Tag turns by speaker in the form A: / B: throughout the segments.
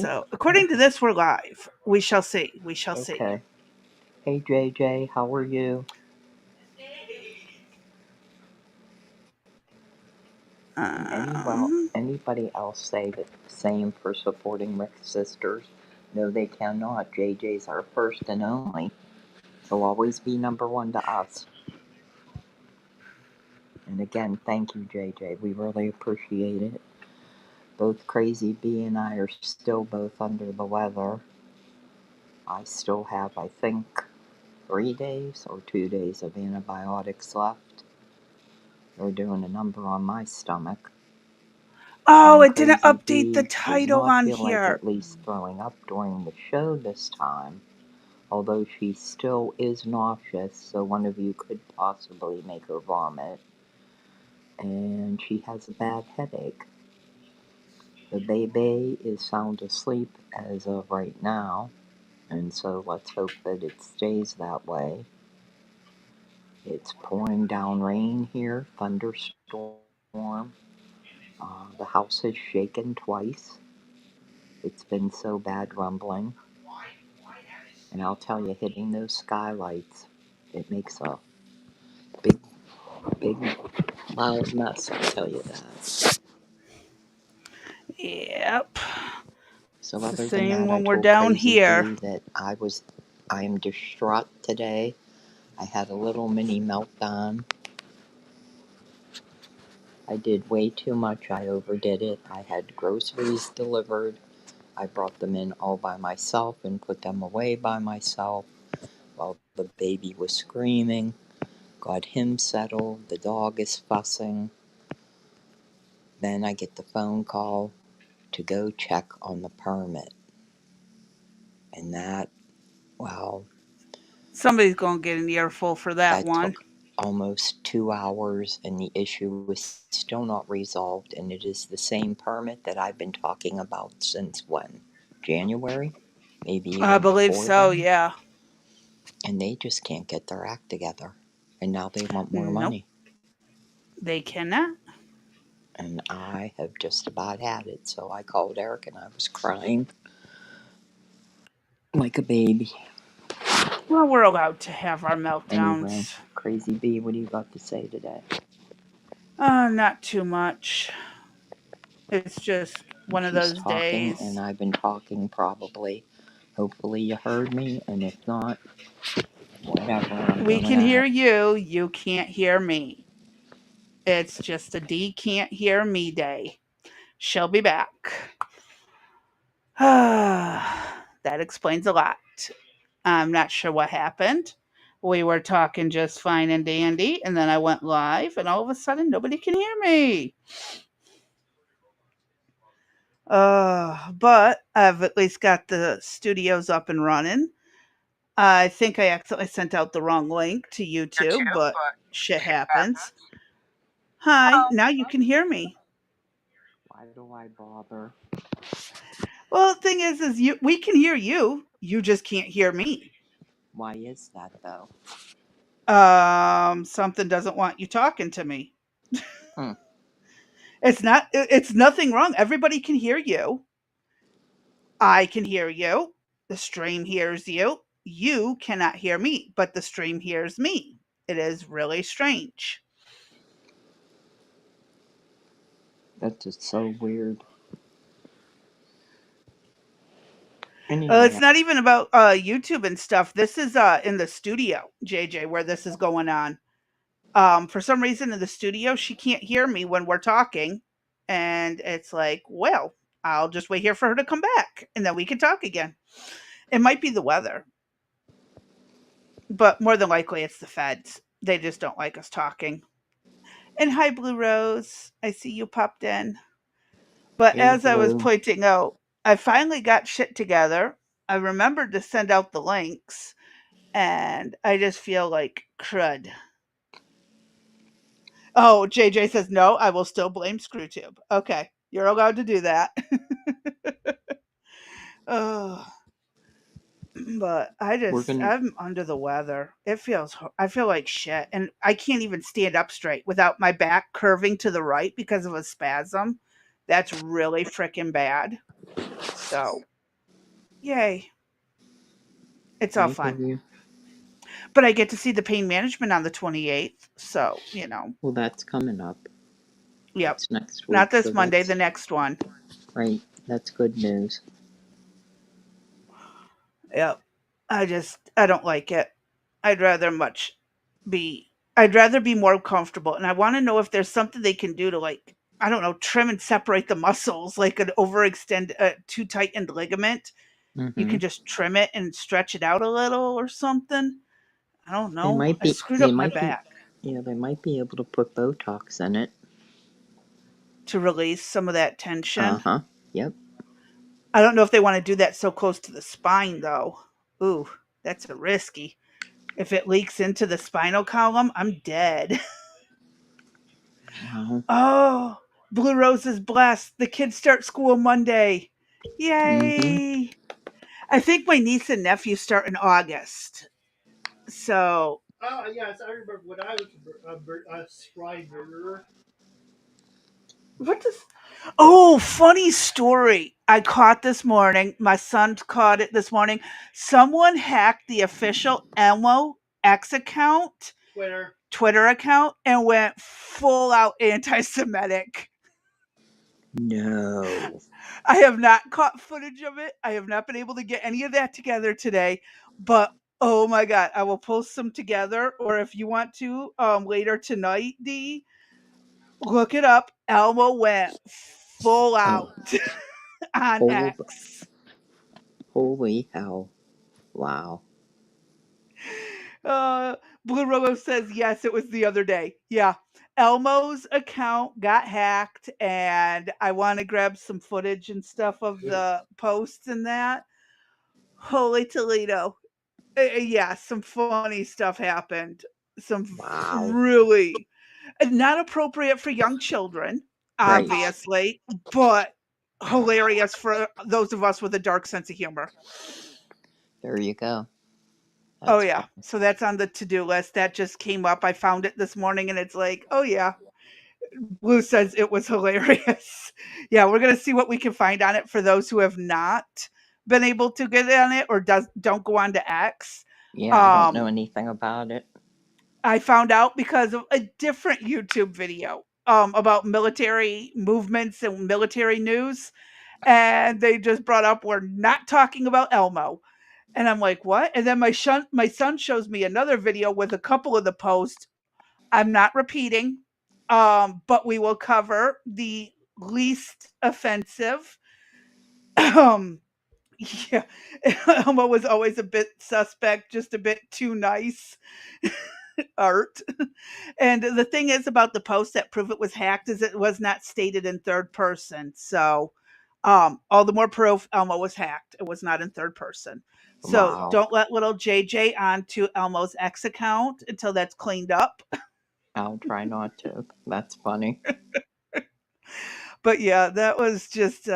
A: So, according to this, we're live. We shall see. We shall see.
B: Okay. Hey, JJ, how are you? Anybody else say the same for supporting Rick's sisters? No, they cannot. JJ's our first and only. He'll always be number one to us. And again, thank you, JJ. We really appreciate it. Both Crazy B and I are still both under the weather. I still have, I think, 3 days or 2 days of antibiotics left. They're doing a number on my stomach.
A: Oh, it didn't update the title on here.
B: Like at least throwing up during the show this time. Although she still is nauseous, so one of you could possibly make her vomit. And she has a bad headache. The baby is sound asleep as of right now, and so let's hope that it stays that way. It's pouring down rain here, thunderstorm. The house has shaken twice. It's been so bad rumbling. And I'll tell you, hitting those skylights, it makes a big, loud mess, I'll tell you that.
A: Yep.
B: So other the same than that, when we're down here. That I am distraught today. I had a little mini meltdown. I did way too much. I overdid it. I had groceries delivered. I brought them in all by myself and put them away by myself while the baby was screaming. Got him settled. The dog is fussing. Then I get the phone call to go check on the permit. And that, well...
A: Somebody's going to get an earful for that one.
B: Took almost 2 hours, and the issue was still not resolved, and it is the same permit that I've been talking about since when? January? Maybe even
A: I believe so,
B: then?
A: Yeah.
B: And they just can't get their act together. And now they want more money.
A: They cannot.
B: And I have just about had it, so I called Eric and I was crying like a baby.
A: Well, we're allowed to have our meltdowns.
B: Anyway, Crazy B, what do you got to say today?
A: Not too much. It's just one of those days.
B: And I've been talking probably. Hopefully you heard me, and if not, whatever.
A: We can hear you. You can't hear me. It's just a D can't hear me day. She'll be back. That explains a lot. I'm not sure what happened. We were talking just fine and dandy, and then I went live, and all of a sudden, nobody can hear me. But I've at least got the studios up and running. I think I accidentally sent out the wrong link to YouTube, but shit happens. Hi, now you can hear me.
B: Why do I bother?
A: Well, the thing is we can hear you. You just can't hear me.
B: Why is that, though?
A: Something doesn't want you talking to me. It's nothing wrong. Everybody can hear you. I can hear you. The stream hears you. You cannot hear me, but the stream hears me. It is really strange. That's
B: just so weird.
A: Anyway. It's not even about YouTube and stuff. This is in the studio, JJ, where this is going on. For some reason in the studio, she can't hear me when we're talking. And it's like, well, I'll just wait here for her to come back, and then we can talk again. It might be the weather. But more than likely, it's the feds. They just don't like us talking. And hi, Blue Rose. I see you popped in. But hey, as Blue. I was pointing out, I finally got shit together. I remembered to send out the links, and I just feel like crud. Oh, JJ says, no, I will still blame ScrewTube. Okay, you're allowed to do that. But I'm under the weather. I feel like shit. And I can't even stand up straight without my back curving to the right because of a spasm. That's really freaking bad. So, yay. It's all
B: I hear
A: fun.
B: you.
A: But I get to see the pain management on the 28th. So,
B: Well, that's coming up.
A: yep.
B: That's next
A: Not
B: week, so
A: this Monday,
B: that's
A: the next one.
B: right. That's good news.
A: Yep. I don't like it. I'd rather much I'd rather be more comfortable. And I want to know if there's something they can do to, like, I don't know, trim and separate the muscles, like an overextend, too tightened ligament. You
B: Mm-hmm.
A: can just trim it and stretch it out a little or something. I don't
B: They
A: know.
B: might
A: I
B: be.
A: screwed
B: They
A: up my
B: might be.
A: back
B: Yeah, they might be able to put Botox in it.
A: to release some of that
B: Uh
A: tension.
B: huh. Yep.
A: I don't know if they want to do that so close to the spine, though. Ooh, that's a risky. If it leaks into the spinal column, I'm dead.
B: Well.
A: Oh, Blue Rose is blessed. The kids start school Monday.
B: Mm-hmm.
A: Yay. I think my niece and nephew start in August. So, what does. Oh, funny story. I caught this morning. My son caught it this morning. Someone hacked the official Elmo X account, Twitter account, and went full out anti Semitic.
B: No.
A: I have not caught footage of it. I have not been able to get any of that together today, but oh my god, I will post some together. Or if you want to, later tonight, D, look it up. Elmo went full out on
B: Holy,
A: X.
B: holy hell! Wow.
A: Uh, Blue Rolo says yes, it was the other day. Yeah, Elmo's account got hacked, and I want to grab some footage and stuff of the posts and that. Holy Toledo. Yeah, some funny stuff happened. Some
B: Wow.
A: really not appropriate for young children,
B: Right.
A: obviously, but hilarious for those of us with a dark sense of humor.
B: There you go.
A: Oh
B: That's
A: yeah,
B: fun.
A: so that's on the to-do list. That just came up. I found it this morning, and it's like, oh yeah. Blue says it was hilarious. Yeah, we're gonna see what we can find on it for those who have not been able to get on it or don't go on to X.
B: Yeah, I don't know
A: Um,
B: anything about it.
A: I found out because of a different YouTube video, about military movements and military news, and they just brought up, "We're not talking about Elmo." And I'm like, "What?" And then my son shows me another video with a couple of the posts. I'm not repeating, but we will cover the least offensive. Um, yeah, Elmo was always a bit suspect, just a bit too nice art. And the thing is about the post that prove it was hacked is it was not stated in third person. So, all the more proof Elmo was hacked. It was not in third person. So
B: Wow.
A: don't let little JJ onto Elmo's X account until that's cleaned up.
B: I'll try not to. That's funny.
A: But yeah, that was just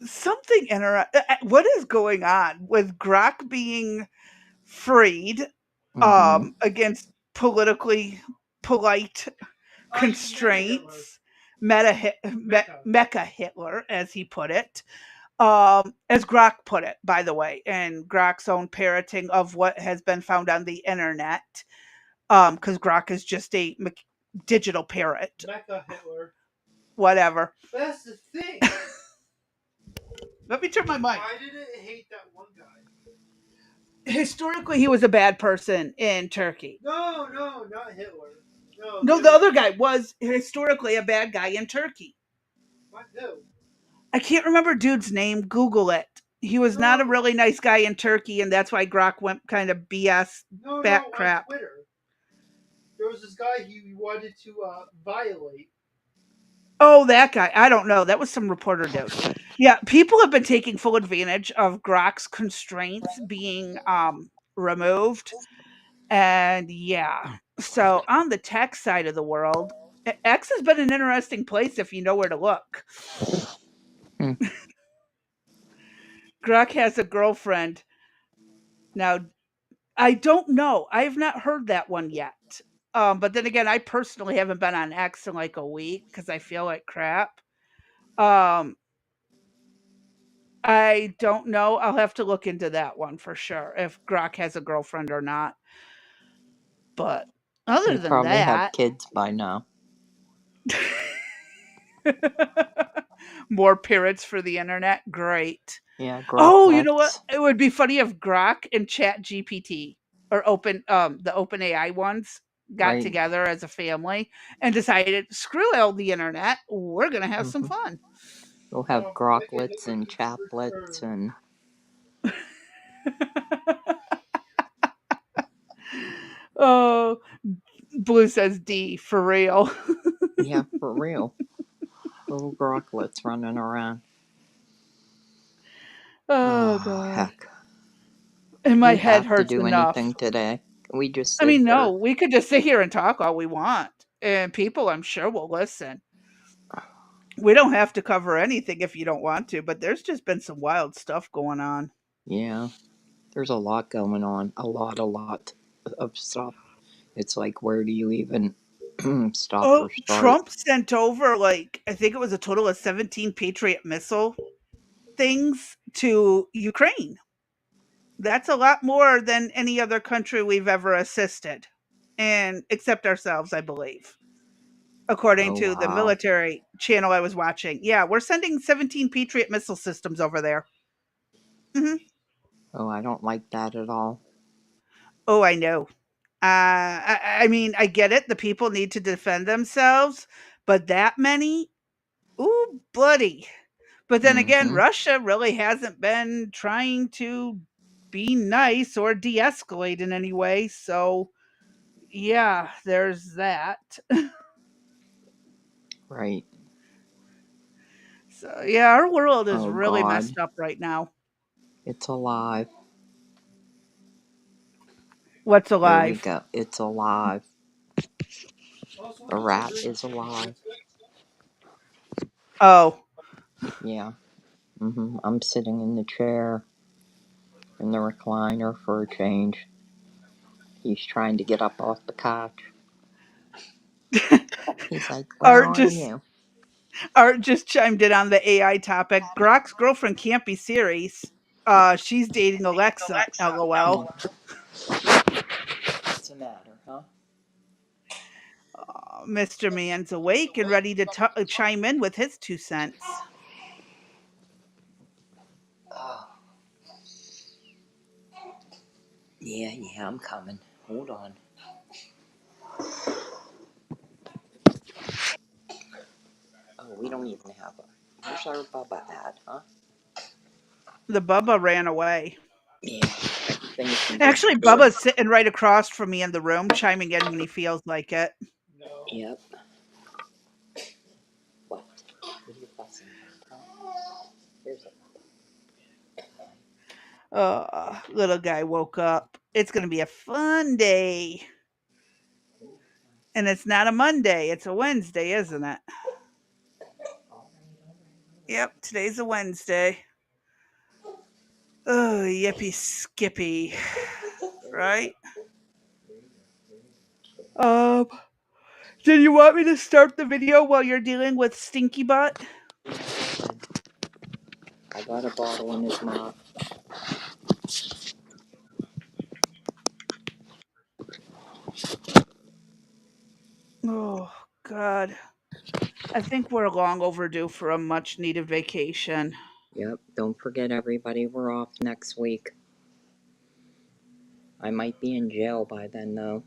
A: something interesting. What is going on with Grok being freed,
B: Mm-hmm.
A: against politically polite constraints? Mecha Hitler, as he put it, as Grok put it, by the way, and Grok's own parroting of what has been found on the internet, because Grok is just a digital parrot. Whatever. Let me turn my mic. Historically, he was a bad person in Turkey. No, the other guy was historically a bad guy in Turkey. I can't remember dude's name. Google it. He was not a really nice guy in Turkey, and that's why Grok went kind of BS back crap. Oh, that guy. I don't know. That was some reporter dude. Yeah, people have been taking full advantage of Grok's constraints being removed. And yeah. So on the tech side of the world, X has been an interesting place if you know where to look.
B: Hmm.
A: Grok has a girlfriend. Now, I don't know. I have not heard that one yet. But then again, I personally haven't been on X in like a week because I feel like crap. Um, I don't know. I'll have to look into that one for sure, if Grok has a girlfriend or not. But
B: They
A: other than
B: probably have
A: that,
B: kids by now.
A: more parrots for the internet. Great.
B: Yeah,
A: Oh, you know what?
B: Groklets.
A: It would be funny if Grok and Chat GPT or the Open AI ones got
B: Right.
A: together as a family and decided, screw all the internet, we're gonna have some
B: Hmm.
A: fun.
B: We'll have Groklets and Chaplets and
A: Oh, Blue says D for real.
B: yeah, for real. Little Groklets running around.
A: Oh
B: Oh,
A: god.
B: heck.
A: And
B: Do
A: my
B: you
A: head
B: have to
A: hurts
B: do
A: enough.
B: anything today? Can we just
A: I
B: sit
A: mean,
B: here?
A: no, we could just sit here and talk all we want, and people, I'm sure, will listen. We don't have to cover anything if you don't want to, but there's just been some wild stuff going on.
B: Yeah, there's a lot going on. A lot of stuff. It's like, where do you even stop
A: Oh,
B: or start?
A: Trump sent over, like, I think it was a total of 17 Patriot missile things to Ukraine. That's a lot more than any other country we've ever assisted, and except ourselves, I believe, according
B: Oh,
A: to the
B: wow.
A: military channel I was watching. Yeah, we're sending 17 Patriot missile systems over there. Hmm.
B: Oh, I don't like that at all.
A: Oh, I know. I mean, I get it. The people need to defend themselves, but that many? Ooh, buddy. But then again,
B: Mm-hmm.
A: Russia really hasn't been trying to be nice or de escalate in any way. So, yeah, there's that.
B: Right.
A: So, yeah, our world is
B: Oh,
A: really
B: God.
A: messed up right now.
B: It's alive.
A: What's
B: There we
A: alive?
B: go. It's alive. The rat is alive.
A: Oh,
B: Yeah. I'm sitting in the chair in the recliner for a change. He's trying to get up off the couch. He's like, "Where
A: Art
B: are
A: just
B: you?"
A: Art just chimed in on the AI topic. Grok's girlfriend can't be serious. She's dating Alexa. LOL.
B: What's the matter, huh?
A: Mr. Man's awake and ready to chime in with his 2 cents.
B: Oh, yeah, I'm coming. Hold on. Oh, we don't even have a. Where's our Bubba at, huh?
A: The Bubba ran away.
B: Yeah, everything can
A: Actually,
B: disappear.
A: Bubba's sitting right across from me in the room, chiming in when he feels like it.
B: Yep. What? What are you fussing about, huh? Here's a.
A: Little guy woke up. It's going to be a fun day. And it's not a Monday, it's a Wednesday, isn't it? Yep, today's a Wednesday. Oh, yippee skippy. Right? Um, did you want me to start the video while you're dealing with Stinky Butt?
B: I got a bottle in his mouth.
A: Oh, God. I think we're long overdue for a much needed vacation.
B: Yep. Don't forget, everybody, we're off next week. I might be in jail by then, though.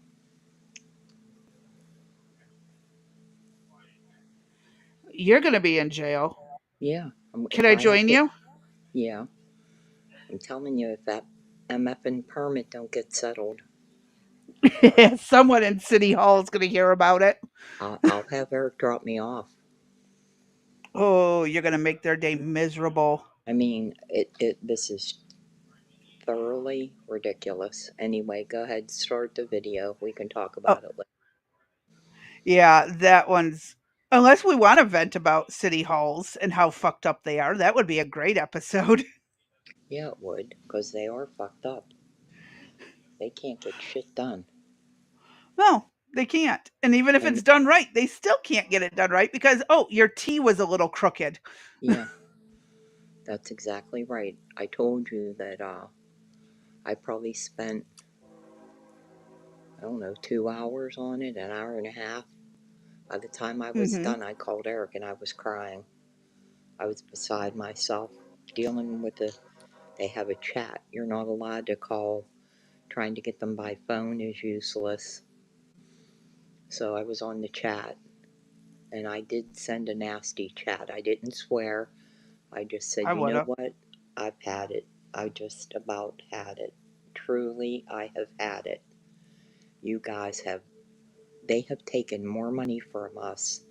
A: You're going to be in jail.
B: Yeah.
A: Can
B: If
A: I
B: I have
A: join
B: to.
A: you?
B: Yeah. I'm telling you, if that MFN permit don't get settled,
A: Someone in City Hall is going to hear about it.
B: I'll have Eric drop me off.
A: Oh, you're going to make their day miserable.
B: I mean, this is thoroughly ridiculous. Anyway, go ahead, start the video. We can talk
A: Oh,
B: about it later.
A: yeah, that one's. Unless we want to vent about city halls and how fucked up they are, that would be a great episode.
B: Yeah, it would, because they are fucked up. They can't get shit done.
A: No, they can't. And even if it's
B: And
A: done right, they still can't get it done right because, oh, your T was a little crooked.
B: yeah, That's exactly right. I told you that I probably spent, I don't know, 2 hours on it, an hour and a half. By the time I was
A: Mm-hmm.
B: done, I called Eric and I was crying. I was beside myself dealing with they have a chat. You're not allowed to call. Trying to get them by phone is useless. So I was on the chat and I did send a nasty chat. I didn't swear. I just said,
A: I
B: you
A: would
B: know
A: have.
B: what? I've had it. I just about had it. Truly, I have had it. You guys they have taken more money from us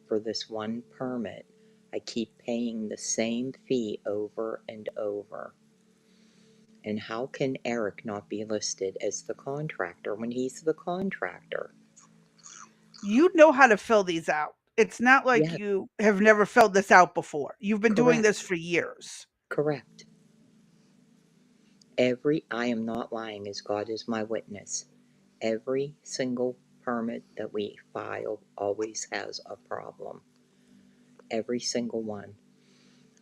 B: for this one permit. I keep paying the same fee over and over. And how can Eric not be listed as the contractor when he's the contractor?
A: You know how to fill these out. It's not like
B: Yeah,
A: you have never filled this out before. You've been doing this
B: correct.
A: for years.
B: Correct. I am not lying as God is my witness. Every single permit that we file always has a problem. Every single one.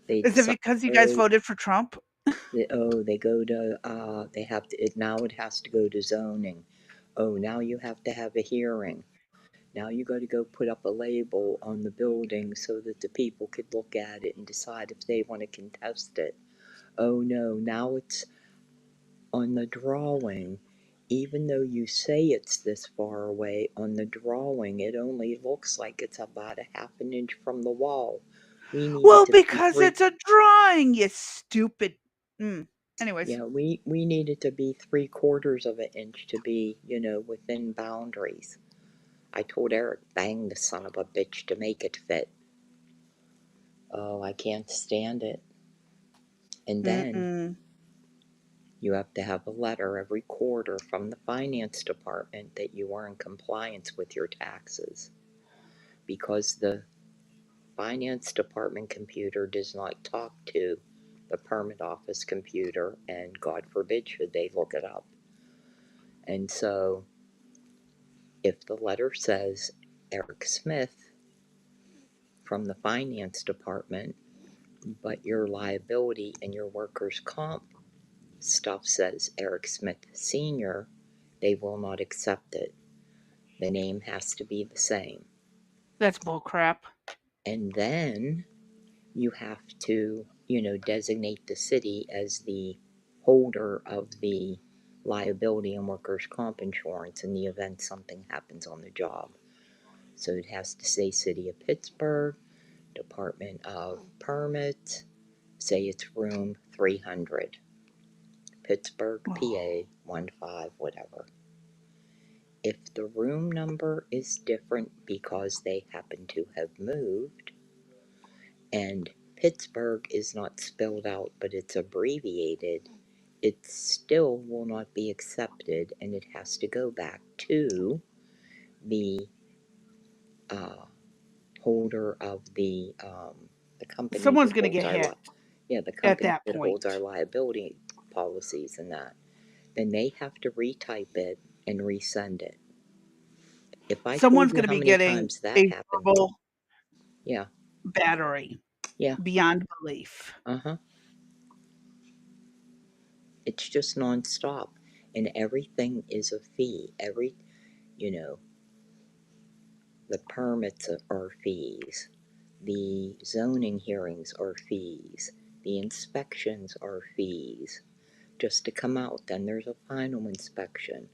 B: They
A: Is it
B: decide,
A: because you guys
B: oh,
A: voted for Trump?
B: they go to, they have to, now it has to go to zoning. Oh, now you have to have a hearing. Now you got to go put up a label on the building so that the people could look at it and decide if they want to contest it. Oh no, now it's on the drawing. Even though you say it's this far away, on the drawing it only looks like it's about a half an inch from the wall. We needed
A: Well,
B: to be
A: because
B: three
A: it's a drawing, you stupid. Anyways,
B: yeah, we needed to be 3/4 of an inch to be, within boundaries. I told Eric, bang the son of a bitch to make it fit. Oh, I can't stand it. And then
A: mm-mm.
B: you have to have a letter every quarter from the finance department that you are in compliance with your taxes. Because the finance department computer does not talk to the permit office computer, and God forbid should they look it up. And so if the letter says Eric Smith from the finance department, but your liability and your workers' comp stuff says Eric Smith Sr., they will not accept it. The name has to be the same.
A: That's bullcrap.
B: And then you have to, designate the city as the holder of the liability and workers' comp insurance in the event something happens on the job. So it has to say City of Pittsburgh, Department of Permits, say it's room 300, Pittsburgh, PA, 15, whatever. If the room number is different because they happen to have moved, and Pittsburgh is not spelled out but it's abbreviated, it still will not be accepted and it has to go back to the uh, holder of the company
A: Someone's
B: that
A: gonna
B: holds
A: get
B: our
A: hit
B: the
A: at
B: company
A: that
B: that holds
A: point.
B: our liability policies and that. Then they have to retype it and resend it. If I told
A: Someone's
B: you
A: gonna
B: how
A: be
B: many
A: getting
B: times that
A: a
B: happened,
A: verbal
B: yeah,
A: battery
B: yeah,
A: beyond belief.
B: uh-huh. It's just nonstop. And everything is a fee. You know, the permits are fees. The zoning hearings are fees. The inspections are fees. Just to come out, then there's a final inspection.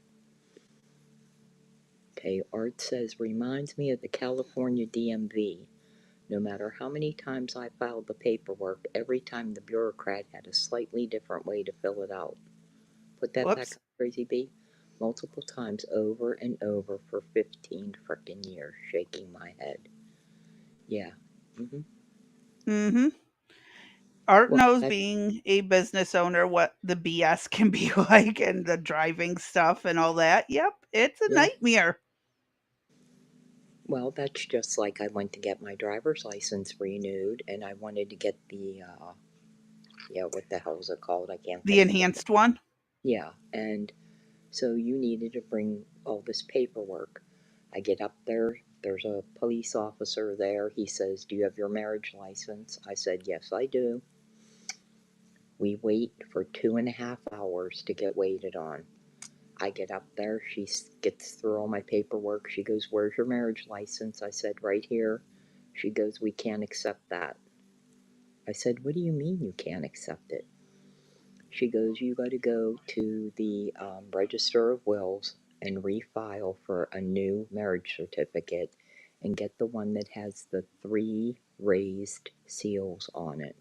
B: Okay, Art says, reminds me of the California DMV. No matter how many times I filed the paperwork, every time the bureaucrat had a slightly different way to fill it out. Put that back
A: Whoops.
B: up, Crazy B. Multiple times over and over for 15 frickin' years, shaking my head. Yeah. Mm-hmm.
A: Mm-hmm. Art
B: Well,
A: knows being a business owner what the BS can be like and the driving stuff and all that. Yep, it's a
B: yeah.
A: nightmare.
B: Well, that's just like I went to get my driver's license renewed, and I wanted to get yeah, what the hell is it called? I can't
A: The
B: think of it.
A: enhanced one.
B: Yeah, and so you needed to bring all this paperwork. I get up there, there's a police officer there. He says, do you have your marriage license? I said, yes, I do. We wait for 2.5 hours to get waited on. I get up there. She gets through all my paperwork. She goes, "Where's your marriage license?" I said, "Right here." She goes, "We can't accept that." I said, "What do you mean you can't accept it?" She goes, "You got to go to the Register of Wills and refile for a new marriage certificate and get the one that has the three raised seals on it.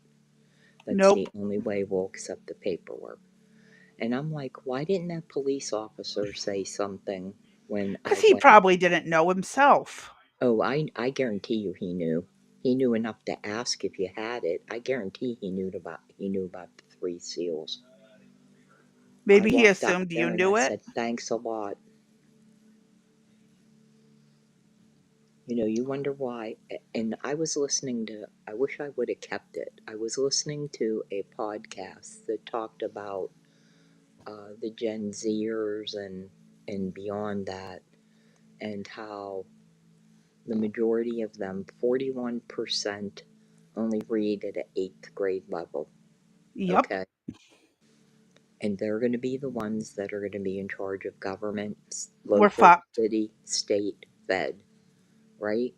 B: That's the
A: Nope.
B: only way we'll accept the paperwork." And I'm like, why didn't that police officer say something when
A: Because
B: I
A: he
B: went?
A: probably didn't know himself.
B: Oh, I guarantee you he knew. He knew enough to ask if you had it. I guarantee he knew about the three seals. I
A: Maybe he
B: walked up
A: assumed you
B: there and I
A: knew it.
B: said, "Thanks a lot." You wonder why. And I was listening to, I wish I would have kept it. I was listening to a podcast that talked about the Gen Zers and beyond that, and how the majority of them, 41%, only read at an eighth grade level.
A: Yep.
B: Okay. And they're going to be the ones that are going to be in charge of government,
A: We're
B: local,
A: fucked.
B: city, state, fed, right?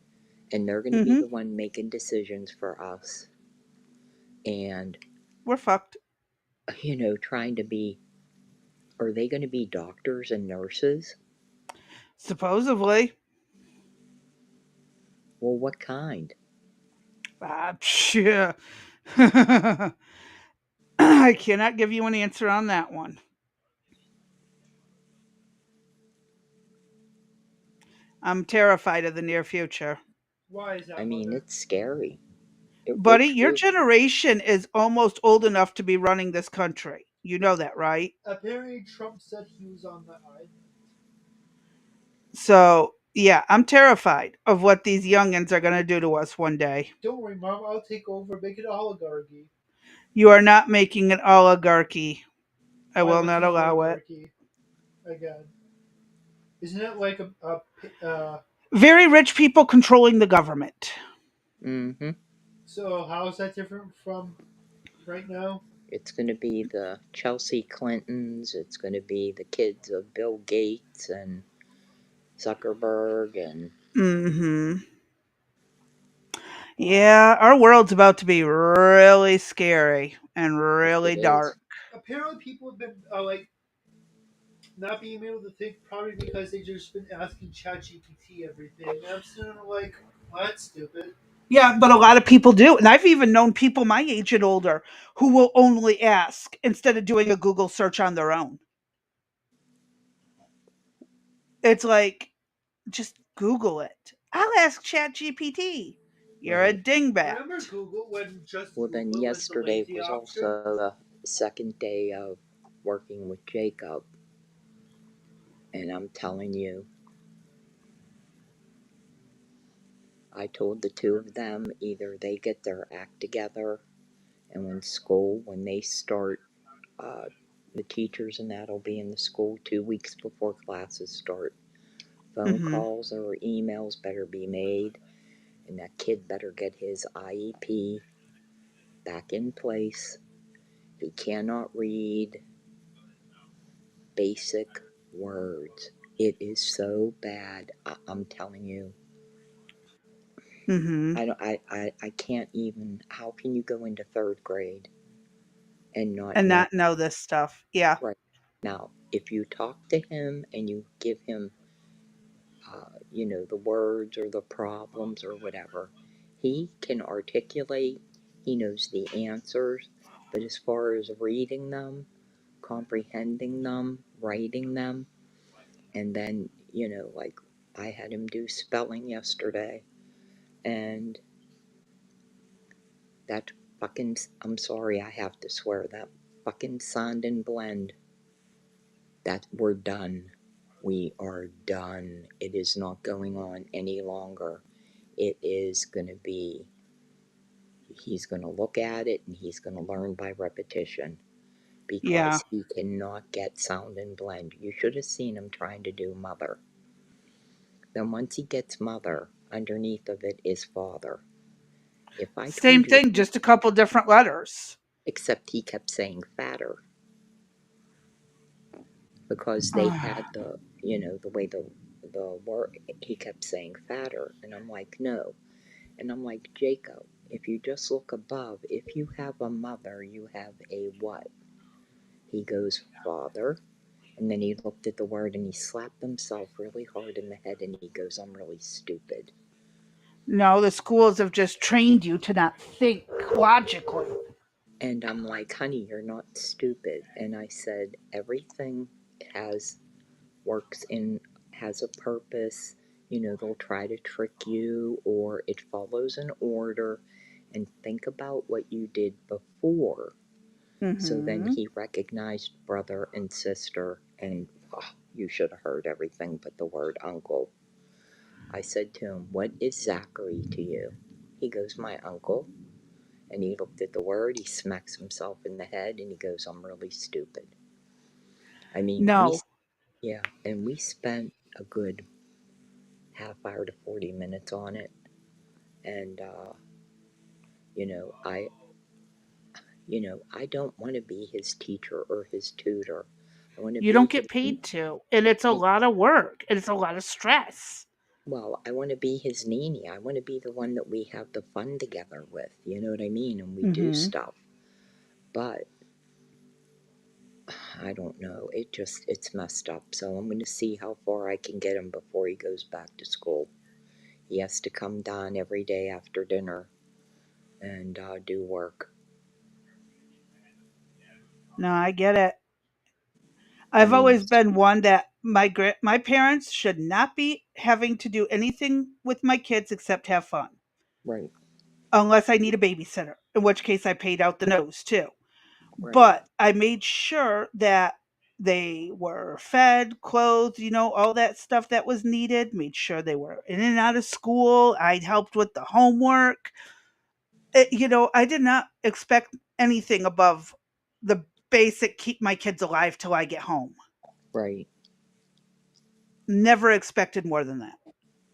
B: And they're going to be
A: Mm-hmm.
B: the one making decisions for us. And,
A: We're fucked.
B: trying to be, are they going to be doctors and nurses?
A: Supposedly.
B: Well, what kind?
A: Yeah. I cannot give you an answer on that one. I'm terrified of the near future.
C: Why is
B: I
C: that,
B: mean,
C: Mother?
B: it's scary. It
A: Buddy, your
B: truly.
A: generation is almost old enough to be running this country. You know that, right?
C: Apparently, Trump said he was on the island.
A: So, yeah, I'm terrified of what these youngins are going to do to us one day.
C: Don't worry, Mom. I'll take over, make it oligarchy.
A: You are not making an oligarchy. I
C: Why?
A: will
C: What's
A: not
C: an
A: allow it.
C: oligarchy? Again, isn't it like a?
A: Very rich people controlling the government.
B: Mm-hmm.
C: So how is that different from right now?
B: It's going to be the Chelsea Clintons. It's going to be the kids of Bill Gates and Zuckerberg. And
A: Mm-hmm. Yeah, our world's about to be really scary and
B: yes,
A: really
B: it is.
A: dark.
C: Apparently, people have been like not being able to think, probably because they just been asking ChatGPT everything. And I'm sitting there like, well, that's stupid.
A: Yeah, but a lot of people do. And I've even known people my age and older who will only ask instead of doing a Google search on their own. It's like, just Google it. I'll ask ChatGPT. You're a
B: Right.
A: dingbat.
C: Remember Google when just
B: Well, then
C: Google was the
B: yesterday
C: lazy
B: was
C: option?
B: also the second day of working with Jacob. And I'm telling you, I told the two of them either they get their act together, and when they start, uh, the teachers and that'll be in the school 2 weeks before classes start. Phone
A: Mm-hmm.
B: calls or emails better be made, and that kid better get his IEP back in place. He cannot read basic words. It is so bad. I'm telling you.
A: Mm-hmm.
B: I can't even. How can you go into third grade and not
A: And
B: know?
A: not know this stuff. Yeah.
B: Right now, if you talk to him and you give him, the words or the problems or whatever, he can articulate. He knows the answers, but as far as reading them, comprehending them, writing them, and then, like I had him do spelling yesterday, and that fucking, I'm sorry, I have to swear, that fucking sand and blend, that we're done. We are done. It is not going on any longer. It is going to be, he's going to look at it and he's going to learn by repetition
A: Yeah.
B: because he cannot get sound and blend. You should have seen him trying to do mother. Then once he gets mother, underneath of it is father. If I
A: Same
B: told you,
A: thing, just a couple different letters.
B: except he kept saying fatter because they had the, the way the word, he kept saying fatter. And I'm like, no. And I'm like, Jacob, if you just look above, if you have a mother, you have a what? He goes, father. And then he looked at the word and he slapped himself really hard in the head and he goes, I'm really stupid.
A: No, the schools have just trained you to not think logically.
B: And I'm like, honey, you're not stupid. And I said, everything has works in has a purpose. They'll try to trick you or it follows an order. And think about what you did before. So then
A: Mm-hmm.
B: he recognized brother and sister, and you should have heard everything but the word uncle. I said to him, what is Zachary to you? He goes, my uncle. And he looked at the word, he smacks himself in the head, and he goes, I'm really stupid. I mean,
A: No,
B: yeah, and we spent a good half hour to 40 minutes on it. And, you know, I, I don't want to be his teacher or his tutor. I want to
A: you
B: be
A: don't
B: his,
A: get paid to, and it's a lot of work, and it's a lot of stress.
B: well, I want to be his nanny. I want to be the one that we have the fun together with. You know what I mean? And we do
A: Mm-hmm.
B: stuff. But I don't know. It's messed up. So I'm going to see how far I can get him before he goes back to school. He has to come down every day after dinner and do work.
A: No, I get it.
B: I
A: I've
B: mean,
A: always been one that my parents should not be having to do anything with my kids except have fun,
B: right,
A: unless I need a babysitter, in which case I paid out the nose too.
B: right,
A: But I made sure that they were fed, clothed, all that stuff that was needed, made sure they were in and out of school. I helped with the homework. I did not expect anything above the basic keep my kids alive till I get home.
B: right,
A: Never expected more than that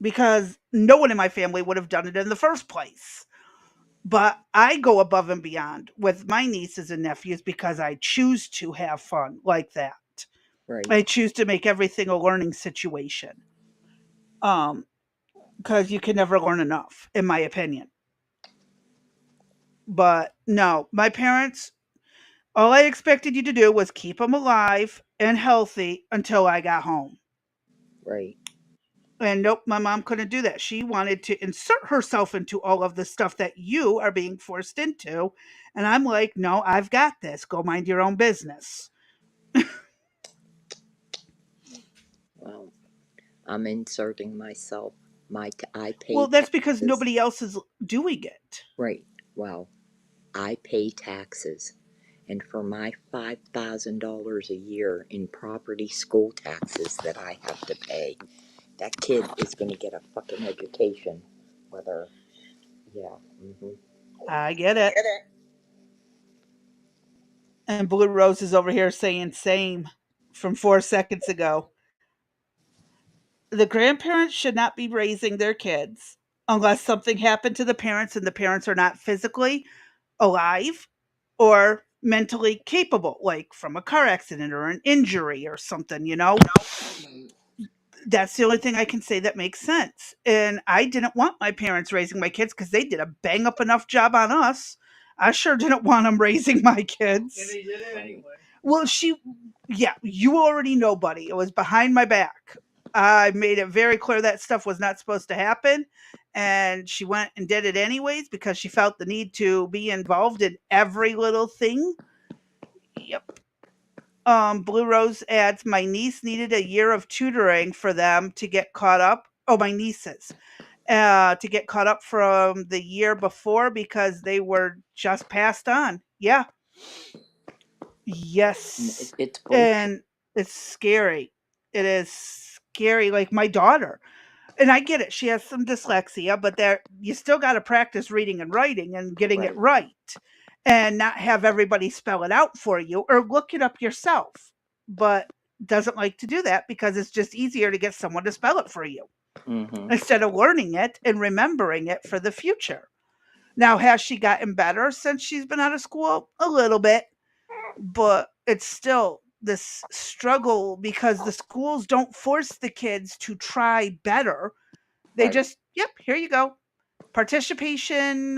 A: because no one in my family would have done it in the first place. But I go above and beyond with my nieces and nephews because I choose to have fun like that.
B: right.
A: I choose to make everything a learning situation. Um, because you can never learn enough, in my opinion. But no, my parents, all I expected you to do was keep them alive and healthy until I got home.
B: Right.
A: And nope, my mom couldn't do that. She wanted to insert herself into all of the stuff that you are being forced into. And I'm like, no, I've got this. Go mind your own business.
B: Well, I'm inserting myself. I pay
A: Well, that's because
B: taxes.
A: nobody else is doing it.
B: Right. Well, I pay taxes. And for my $5,000 a year in property school taxes that I have to pay, that kid is going to get a fucking education. Whether, yeah. Mm-hmm.
A: I get it. And Blue Rose is over here saying same from 4 seconds ago. The grandparents should not be raising their kids unless something happened to the parents and the parents are not physically alive or mentally capable, like from a car accident or an injury or something. That's the only thing I can say that makes sense. And I didn't want my parents raising my kids because they did a bang up enough job on us. I sure didn't want them raising my
C: And
A: kids.
C: they did it
B: Right.
C: anyway.
A: Well, yeah, you already know, buddy. It was behind my back. I made it very clear that stuff was not supposed to happen. And she went and did it anyways because she felt the need to be involved in every little thing. Yep. Blue Rose adds, my niece needed a year of tutoring for them to get caught up. Oh, my nieces. To get caught up from the year before because they were just passed on. Yeah. Yes.
B: It's bullshit.
A: And it's scary. It is scary. Like my daughter. And I get it. She has some dyslexia, but there you still got to practice reading and writing and getting it
B: Right.
A: right and not have everybody spell it out for you or look it up yourself. But doesn't like to do that because it's just easier to get someone to spell it for you
B: Mm-hmm.
A: instead of learning it and remembering it for the future. Now, has she gotten better since she's been out of school? A little bit, but it's still this struggle because the schools don't force the kids to try better. They
B: Right.
A: just, yep, here you go. Participation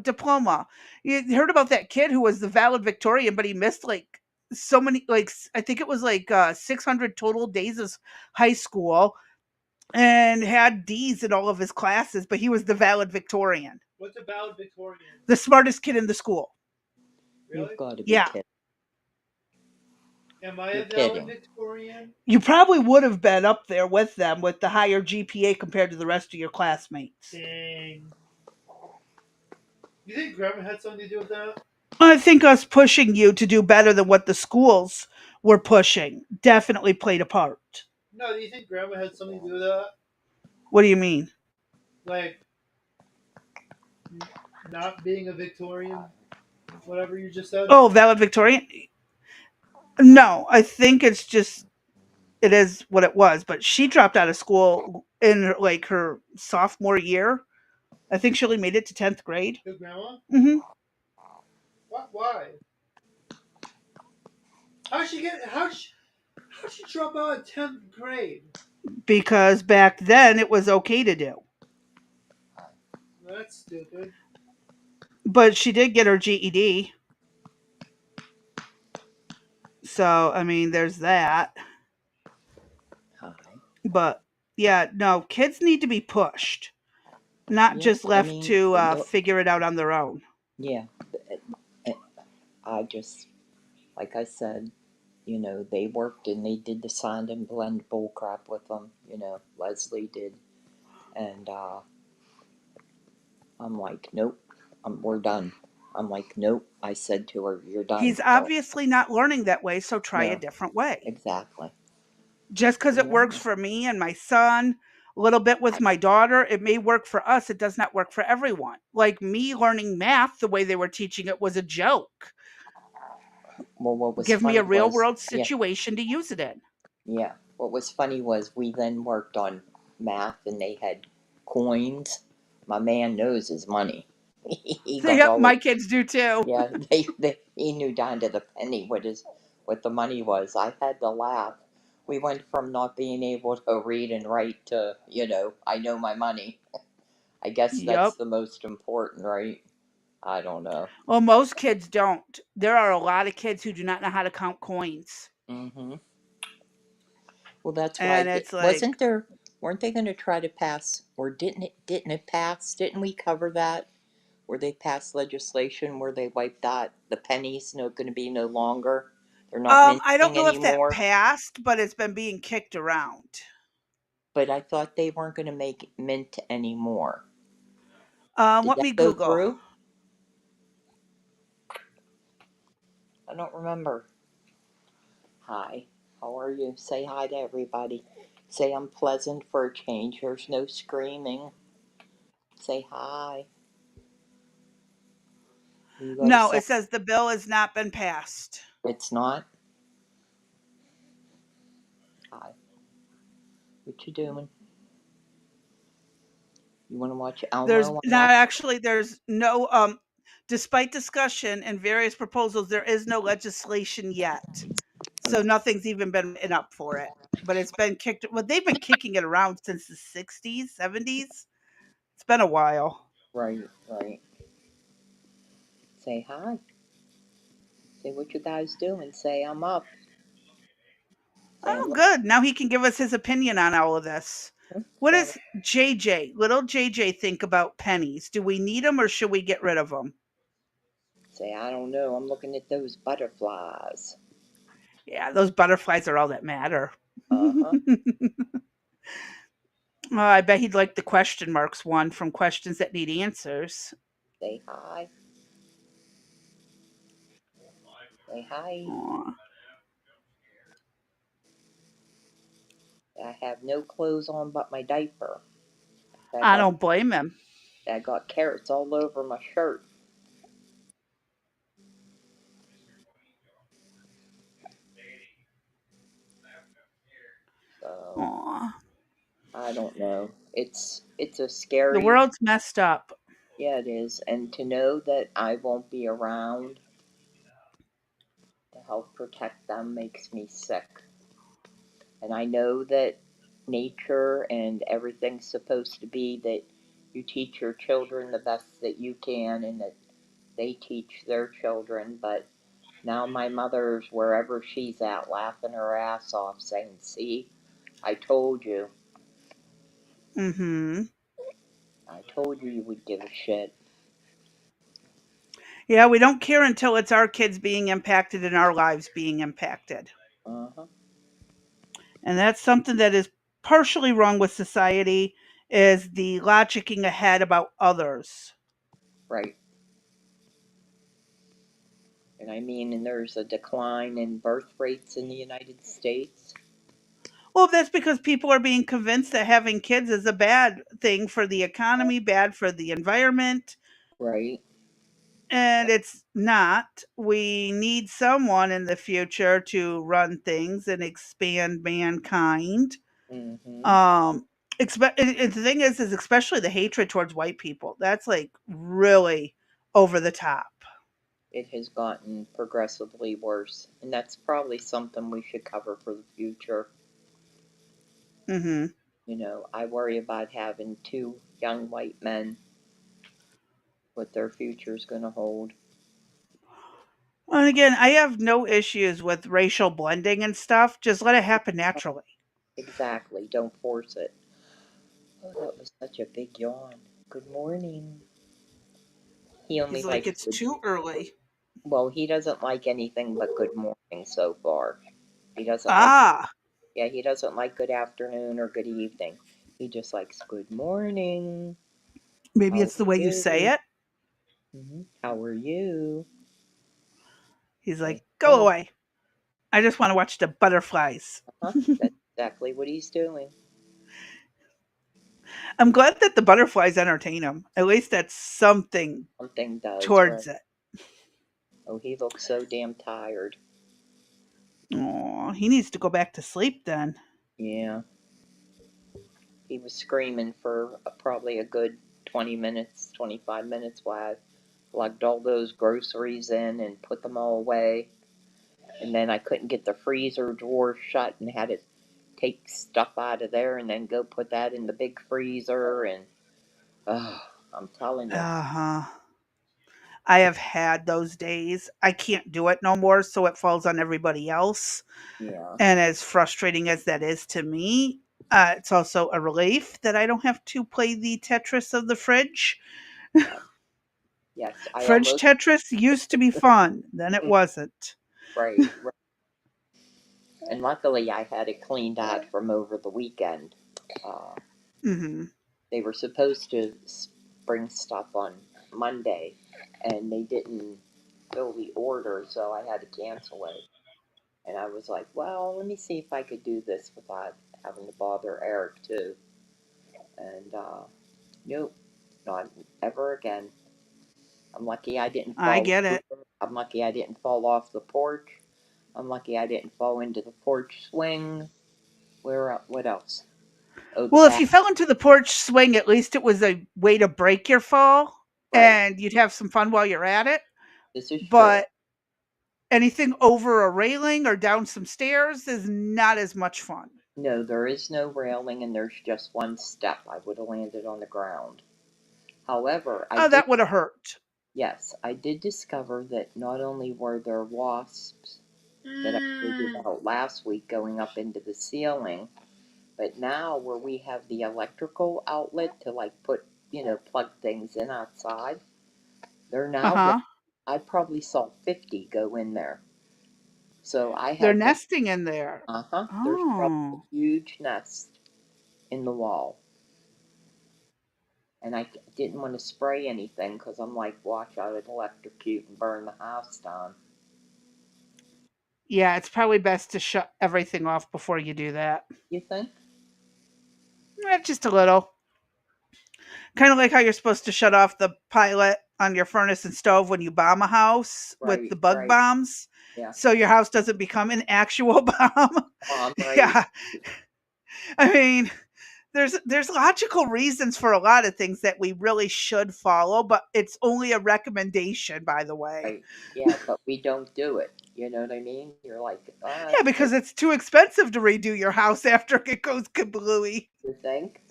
A: diploma. You heard about that kid who was the valedictorian, but he missed like so many, like I think it was like 600 total days of high school and had D's in all of his classes, but he was the valedictorian,
C: What's a valedictorian?
A: the smartest kid in the school.
B: You've
C: Really?
B: got to be
A: Yeah.
B: kidding.
C: Am I
B: You're
C: a
B: kidding.
C: valedictorian?
A: You probably would have been up there with them with the higher GPA compared to the rest of your classmates.
C: Dang. You think grammar had something to do with that?
A: I think us pushing you to do better than what the schools were pushing definitely played a part.
C: No, do you think grammar had something to do with that?
A: What do you mean?
C: Like not being a Victorian, whatever you just said.
A: Oh, valedictorian? No, I think it's just it is what it was. But she dropped out of school in like her sophomore year. I think she only made it to 10th grade.
C: Good grandma.
A: Hmm.
C: What? Why? How she get? How she drop out of 10th grade?
A: Because back then it was okay to do.
C: That's stupid.
A: But she did get her GED. So, I mean, there's that.
B: Hi.
A: But yeah, no, kids need to be pushed, not
B: Yeah.
A: just
B: I
A: left
B: mean,
A: to figure it out on their own.
B: yeah. eh, I just, like I said, they worked and they did the sand and blend bull crap with them. Leslie did. And I'm like, nope, we're done. I'm like, nope. I said to her, you're done.
A: He's obviously not learning that way, so try a
B: No,
A: different way.
B: exactly.
A: Just because it works
B: Yeah.
A: for me and my son, a little bit with my daughter, it may work for us. It does not work for everyone. Like me learning math the way they were teaching it was a joke.
B: Well, what was
A: Give me a
B: funny
A: real
B: was,
A: world
B: yeah,
A: situation to use it in.
B: yeah. What was funny was we then worked on math and they had coins. My man knows his money. He got
A: Yep,
B: all
A: my
B: it.
A: kids do too.
B: Yeah, he knew down to the penny what the money was. I had to laugh. We went from not being able to read and write to, I know my money. I guess that's
A: Yep.
B: the most important, right? I don't know.
A: Well, most kids don't. There are a lot of kids who do not know how to count coins.
B: Hmm. Well, that's why
A: And it's like,
B: wasn't there? Weren't they going to try to pass, or didn't it pass? Didn't we cover that? Where they passed legislation where they wiped out the pennies? No, going to be no longer. They're not
A: I don't
B: minting
A: know if that
B: anymore.
A: passed, but it's been being kicked around.
B: But I thought they weren't going to make mint anymore. Did
A: Let
B: that
A: me
B: go
A: Google.
B: through? I don't remember. Hi, how are you? Say hi to everybody. Say I'm pleasant for a change. There's no screaming. Say hi. You got to
A: No,
B: say
A: it says the bill has not been passed.
B: it's not. Hi. What you doing? You want to watch
A: There's
B: Elmo on
A: not
B: Netflix?
A: actually, there's no, despite discussion and various proposals, there is no legislation yet. So nothing's even been written up for it. But it's been kicked, well, they've been kicking it around since the 60s, 70s. It's been a while.
B: Right, right. Say hi. Say what you guys doing. Say I'm up. Say I'm
A: Oh,
B: looking.
A: good. Now he can give us his opinion on all of this. What
B: Say,
A: does little JJ, think about pennies? Do we need them or should we get rid of them?
B: say I don't know. I'm looking at those butterflies.
A: Yeah, those butterflies are all that matter.
B: Uh huh.
A: Oh, I bet he'd like the question marks one from questions that need answers.
B: Say hi. Say hi.
A: Aw,
B: I have no clothes on but my diaper. I
A: I
B: got
A: don't blame him.
B: I got carrots all over my shirt. So
A: Aw,
B: I don't know. It's a
A: the
B: scary.
A: world's messed up.
B: Yeah, it is. And to know that I won't be around to help protect them makes me sick. And I know that nature and everything's supposed to be that you teach your children the best that you can and that they teach their children. But now my mother's wherever she's at laughing her ass off saying, "See, I told you.
A: Mm-hmm.
B: I told you you would give a shit."
A: Yeah, we don't care until it's our kids being impacted and our lives being impacted.
B: Uh huh.
A: And that's something that is partially wrong with society is the logicking ahead about others.
B: Right. And I mean, and there's a decline in birth rates in the United States.
A: Well, that's because people are being convinced that having kids is a bad thing for the economy, bad for the environment,
B: Right.
A: and it's not. We need someone in the future to run things and expand mankind.
B: Mm-hmm.
A: Um, the thing is especially the hatred towards white people. That's like really over the top.
B: It has gotten progressively worse, and that's probably something we should cover for the future.
A: Hmm.
B: You know, I worry about having two young white men, what their future's going to hold.
A: And again, I have no issues with racial blending and stuff. Just let it happen naturally.
B: Exactly. Don't force it. Oh, that was such a big yawn. Good morning. He only
A: He's like,
B: likes
A: it's
B: good.
A: too early.
B: Well, he doesn't like anything but good morning so far. He doesn't like.
A: Ah,
B: Yeah, he doesn't like good afternoon or good evening. He just likes good morning.
A: maybe
B: How
A: it's the
B: are
A: way you say
B: you?
A: it.
B: How are you?
A: He's
B: Yes,
A: like, go
B: sir.
A: away. I just want to watch the butterflies.
B: Uh-huh. That's exactly what he's doing.
A: I'm glad that the butterflies entertain him. At least that's something
B: Something does, right?
A: towards it.
B: Oh, he looks so damn tired.
A: Oh, he needs to go back to sleep then.
B: Yeah. He was screaming for probably a good 20 minutes, 25 minutes while I lugged all those groceries in and put them all away. And then I couldn't get the freezer drawer shut and had to take stuff out of there and then go put that in the big freezer. And, oh, I'm telling you.
A: Uh huh. I have had those days. I can't do it no more, so it falls on everybody else.
B: Yeah.
A: And as frustrating as that is to me, it's also a relief that I don't have to play the Tetris of the fridge.
B: Yeah. Yes, I
A: Fridge
B: almost.
A: Tetris used to be fun, then it wasn't.
B: Right, right. And luckily, I had it cleaned out from over the weekend. Uh,
A: Hmm.
B: they were supposed to bring stuff on Monday, and they didn't fill the order, so I had to cancel it. And I was like, well, let me see if I could do this without having to bother Eric too. And nope, not ever again. I'm lucky I didn't
A: I
B: fall
A: get it.
B: over. I'm lucky I didn't fall off the porch. I'm lucky I didn't fall into the porch swing. Where? What else? Oh, the
A: Well, if
B: back.
A: you fell into the porch swing, at least it was a way to break your fall
B: Right.
A: and you'd have some fun while you're at it.
B: This is true.
A: But anything over a railing or down some stairs is not as much fun.
B: No, there is no railing and there's just one step. I would have landed on the ground. However, I
A: Oh,
B: did,
A: that would have hurt.
B: yes, I did discover that not only were there wasps that I told you
A: Mm.
B: about last week going up into the ceiling, but now where we have the electrical outlet to like put, plug things in outside, they're
A: Uh
B: now,
A: huh.
B: I probably saw 50 go in there. So I
A: They're
B: have been,
A: nesting in there.
B: there's probably
A: Oh.
B: a huge nest in the wall. And I didn't want to spray anything because I'm like, watch out, it'll electrocute and burn the house down.
A: Yeah, it's probably best to shut everything off before you do that.
B: You think?
A: Just a little. Kind of like how you're supposed to shut off the pilot on your furnace and stove when you bomb a house with
B: Right,
A: the bug
B: right.
A: bombs,
B: Yeah.
A: so your house doesn't become an actual bomb.
B: Bomb, right?
A: Yeah. I mean, There's logical reasons for a lot of things that we really should follow, but it's only a recommendation, by the way.
B: Right. Yeah, but we don't do it. You know what I mean? You're like,
A: Yeah, because it's too expensive to redo your house after it goes kablooey.
B: you think?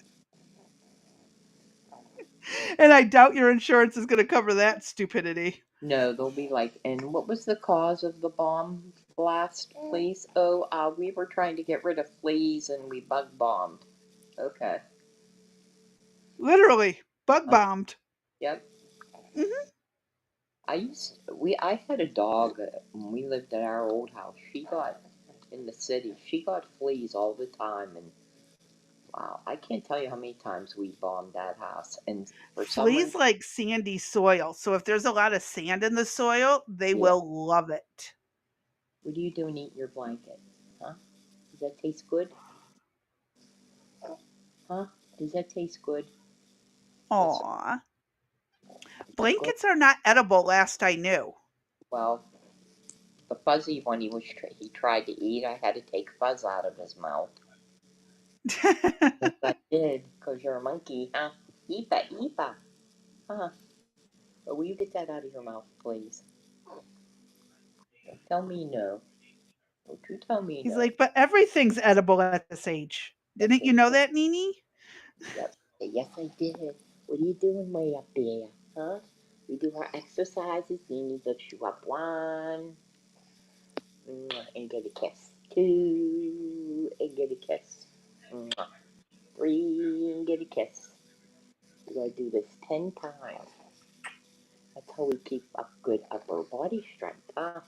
A: And I doubt your insurance is going to cover that stupidity.
B: No, they'll be like, and what was the cause of the bomb blast, please? Oh, we were trying to get rid of fleas and we bug bombed. Okay.
A: Literally, bug
B: Uh,
A: bombed.
B: yep.
A: Hmm.
B: I had a dog when we lived at our old house. She got in the city. She got fleas all the time, and wow, I can't tell you how many times we bombed that house. And for some
A: Fleas
B: reason,
A: like sandy soil. So if there's a lot of sand in the soil, they
B: yeah.
A: will love it.
B: What are you doing eating your blanket? Huh? Does that taste good? Huh? Does that taste good? Yes.
A: Aw.
B: Is that good?
A: Blankets are not edible, last I knew.
B: Well, the fuzzy one he tried to eat. I had to take fuzz out of his mouth. Yes, I did. Cause you're a monkey, huh? Eepa, eepa, huh? But will you get that out of your mouth, please? Don't tell me no. Don't you tell me
A: He's
B: no.
A: like, but everything's edible at this age.
B: Yes,
A: Didn't you know that, Nini?
B: yep. Yes, I did. What are you doing way up there, huh? We do our exercises. You need to chew up one, and get a kiss. Two, and get a kiss. Three, and get a kiss. We gotta do this 10 times. That's how we keep up good upper body strength, huh?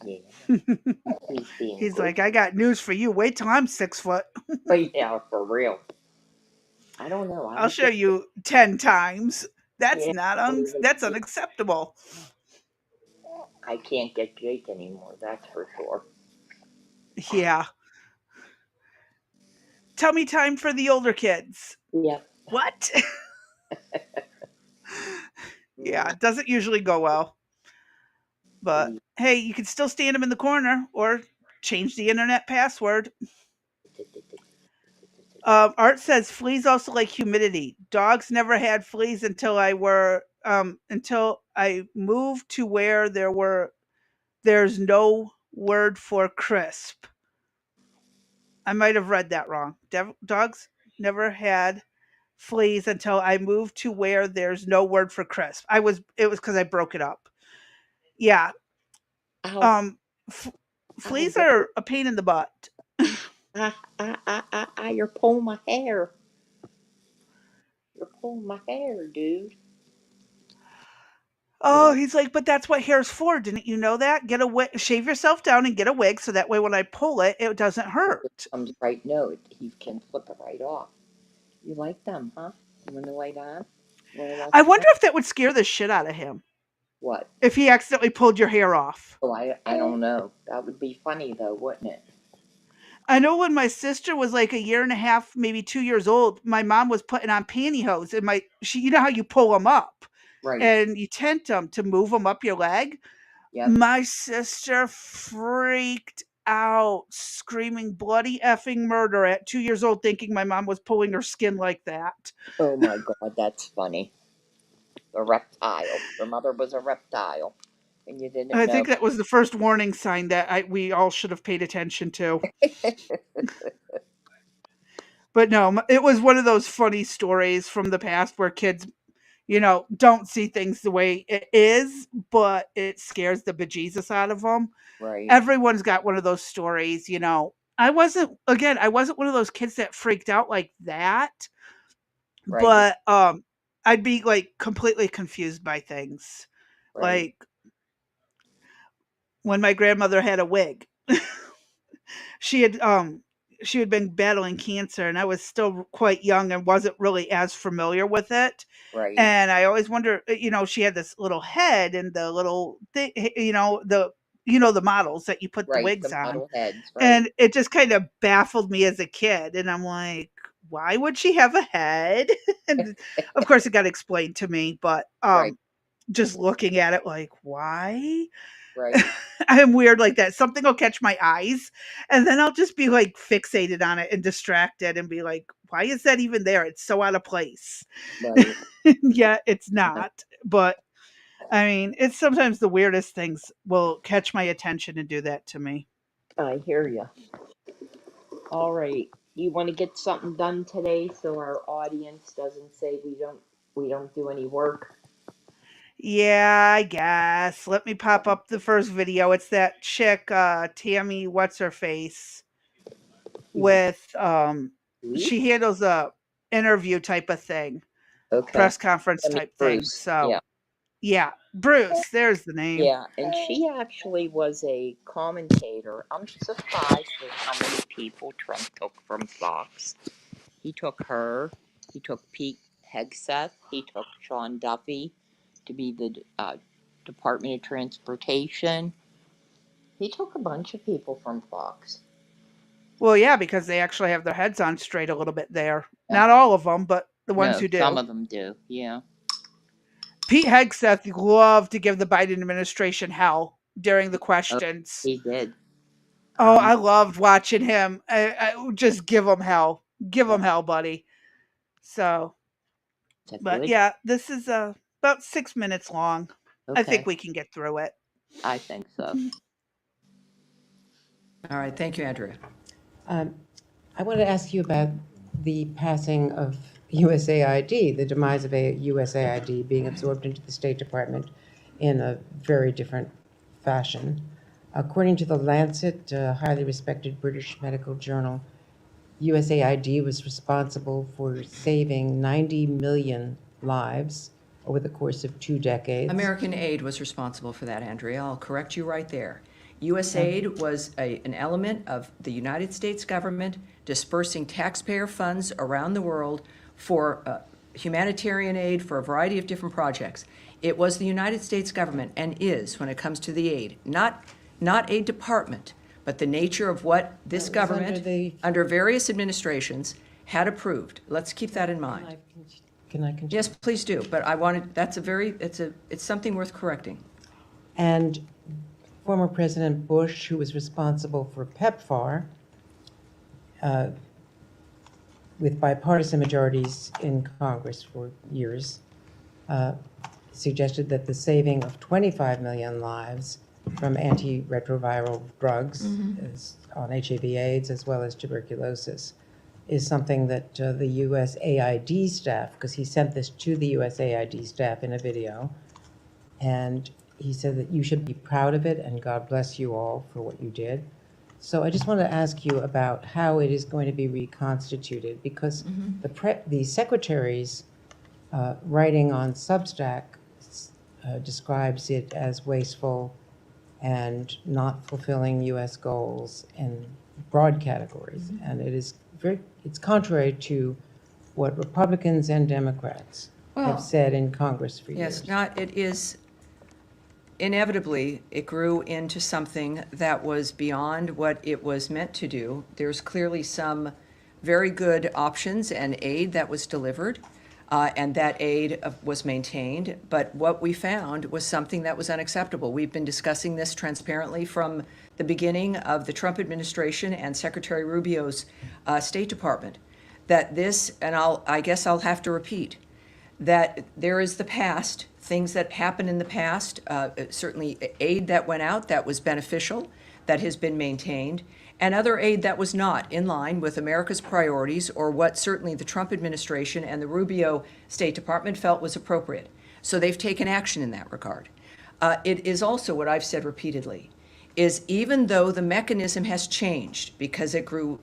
B: Yeah, he's being
A: He's
B: good.
A: like, I got news for you. Wait till I'm 6 foot.
B: But yeah, for real. I don't know. I
A: I'll
B: was
A: show
B: just,
A: you 10 times.
B: yeah,
A: That's unacceptable.
B: I can't get Jake anymore, that's for sure.
A: Yeah. Tell me time for the older kids.
B: Yep.
A: What? Yeah,
B: Mwah.
A: it doesn't usually go well. But
B: Please.
A: hey, you can still stand them in the corner or change the internet password. Art says fleas also like humidity. Dogs never had fleas until I moved to where there's no word for crisp. I might have read that wrong. Dogs never had fleas until I moved to where there's no word for crisp. It was because I broke it up. Yeah.
B: Ow,
A: Um, f-
B: ow,
A: Fleas
B: don't.
A: are a pain in the butt.
B: You're pulling my hair. You're pulling my hair, dude.
A: Oh,
B: What?
A: he's like, but that's what hair's for. Didn't you know that? Get a wig, shave yourself down and get a wig so that way when I pull it, it doesn't
B: It just
A: hurt.
B: comes right, no, he can flip it right off. You like them, huh? You wanna lay down? You wanna watch
A: I
B: them?
A: wonder if that would scare the shit out of him
B: What?
A: if he accidentally pulled your hair off.
B: Oh, I don't know. That would be funny though, wouldn't it?
A: I know when my sister was like a year and a half, maybe 2 years old, my mom was putting on pantyhose, and you know how you pull them up
B: Right.
A: and you tent them to move them up your leg.
B: Yep.
A: My sister freaked out, screaming bloody effing murder at 2 years old, thinking my mom was pulling her skin like that.
B: Oh my god, that's funny. A reptile. Your mother was a reptile, and you didn't
A: I
B: know.
A: think that was the first warning sign that we all should have paid attention to. But no, it was one of those funny stories from the past where kids, don't see things the way it is, but it scares the bejesus out of them.
B: Right.
A: Everyone's got one of those stories. I wasn't one of those kids that freaked out like that,
B: Right.
A: but I'd be like completely confused by things.
B: Right.
A: Like when my grandmother had a wig. she had um she had been battling cancer, and I was still quite young and wasn't really as familiar with it.
B: Right.
A: And I always wonder, she had this little head and the little thing, the models that you put the
B: Right.
A: wigs
B: The
A: on.
B: model heads. Right.
A: And it just kind of baffled me as a kid. And I'm like, why would she have a head? And of course it got explained to me, but
B: Right.
A: just looking at it like, why?
B: Right.
A: I'm weird like that. Something will catch my eyes, and then I'll just be like fixated on it and distracted and be like, why is that even there? It's so out of place.
B: Right.
A: Yeah, it's
B: Yeah,
A: not. But I mean, it's sometimes the weirdest things will catch my attention and do that to me.
B: I hear you. All right. You want to get something done today so our audience doesn't say we don't do any work?
A: Yeah, I guess. Let me pop up the first video. It's that chick, Tammy, what's her face,
B: Hivemind.
A: with she handles a interview type of thing,
B: Okay.
A: press conference
B: Tammy
A: type thing.
B: Bruce.
A: So
B: Yeah.
A: yeah, Bruce, there's the name.
B: Yeah, and she actually was a commentator. I'm surprised at how many people Trump took from Fox. He took her. He took Pete Hegseth. He took Sean Duffy to be the Department of Transportation. He took a bunch of people from Fox.
A: Well, yeah, because they actually have their heads on straight a little bit there.
B: Yeah.
A: Not all of them, but the ones
B: No,
A: who
B: some
A: do.
B: of them do. Yeah.
A: Pete Hegseth loved to give the Biden administration hell during the
B: Oh,
A: questions.
B: he did.
A: Oh,
B: Um,
A: I loved watching him. I would just give him hell. Give
B: yeah.
A: him hell, buddy. So,
B: Is that
A: but
B: good?
A: yeah, this is about 6 minutes long. I think
B: Okay.
A: we can get through it.
B: I think so.
D: All right, thank you, Andrea.
E: Um, I want to ask you about the passing of USAID, the demise of USAID being absorbed into the State Department in a very different fashion. According to the Lancet, a highly respected British medical journal, USAID was responsible for saving 90 million lives over the course of 2 decades.
D: American Aid was responsible for that, Andrea. I'll correct you right there. USAID was an element of the United States government dispersing taxpayer funds around the world for humanitarian aid for a variety of different projects. It was the United States government, and is, when it comes to the aid, not a department, but the nature of what this
E: was
D: government, under various administrations, had approved. Let's keep that in mind.
E: Can I continue?
D: Yes, please do, but I wanted, it's something worth correcting.
E: And former President Bush, who was responsible for PEPFAR, with bipartisan majorities in Congress for years, suggested that the saving of 25 million lives from antiretroviral drugs on HIV/AIDS as well as tuberculosis is something that the USAID staff, because he sent this to the USAID staff in a video, and he said that you should be proud of it and God bless you all for what you did. So I just want to ask you about how it is going to be reconstituted, because the secretary's writing on Substack describes it as wasteful and not fulfilling U.S. goals in broad categories. And it's contrary to what Republicans and Democrats have said in Congress for years.
D: Yes, it is, inevitably, it grew into something that was beyond what it was meant to do. There's clearly some very good options and aid that was delivered, and that aid was maintained. But what we found was something that was unacceptable. We've been discussing this transparently from the beginning of the Trump administration and Secretary Rubio's State Department, that this, and I guess I'll have to repeat, that there is the past, things that happened in the past, certainly aid that went out that was beneficial, that has been maintained, and other aid that was not in line with America's priorities or what certainly the Trump administration and the Rubio State Department felt was appropriate. So they've taken action in that regard. It is also what I've said repeatedly, is even though the mechanism has changed because it grew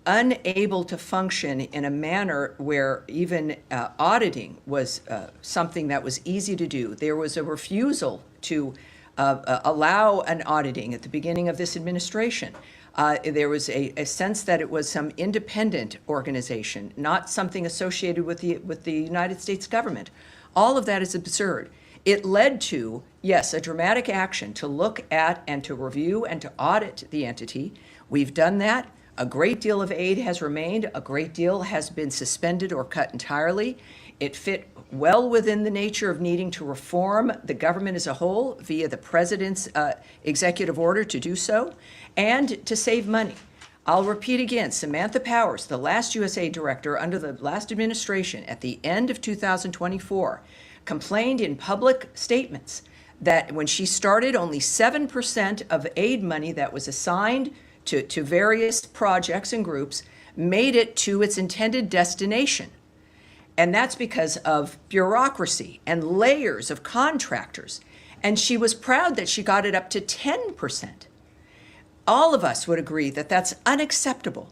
D: unable to function in a manner where even auditing was something that was easy to do. There was a refusal to allow an auditing at the beginning of this administration. There was a sense that it was some independent organization, not something associated with the United States government. All of that is absurd. It led to, yes, a dramatic action to look at and to review and to audit the entity. We've done that. A great deal of aid has remained. A great deal has been suspended or cut entirely. It fit well within the nature of needing to reform the government as a whole via the president's executive order to do so, and to save money. I'll repeat again, Samantha Powers, the last USAID director under the last administration at the end of 2024, complained in public statements that when she started, only 7% of aid money that was assigned to various projects and groups made it to its intended destination. And that's because of bureaucracy and layers of contractors. And she was proud that she got it up to 10%. All of us would agree that that's unacceptable.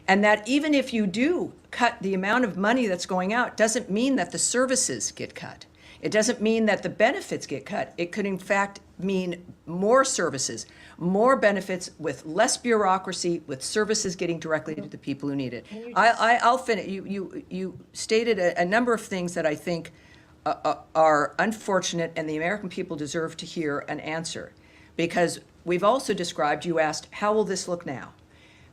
D: And that even if you do cut the amount of money that's going out, doesn't mean that the services get cut. It doesn't mean that the benefits get cut. It could, in fact, mean more services, more benefits with less bureaucracy, with services getting directly to the people who need it. I'll finish. You stated a number of things that I think are unfortunate, and the American people deserve to hear an answer. Because we've also described, you asked, how will this look now?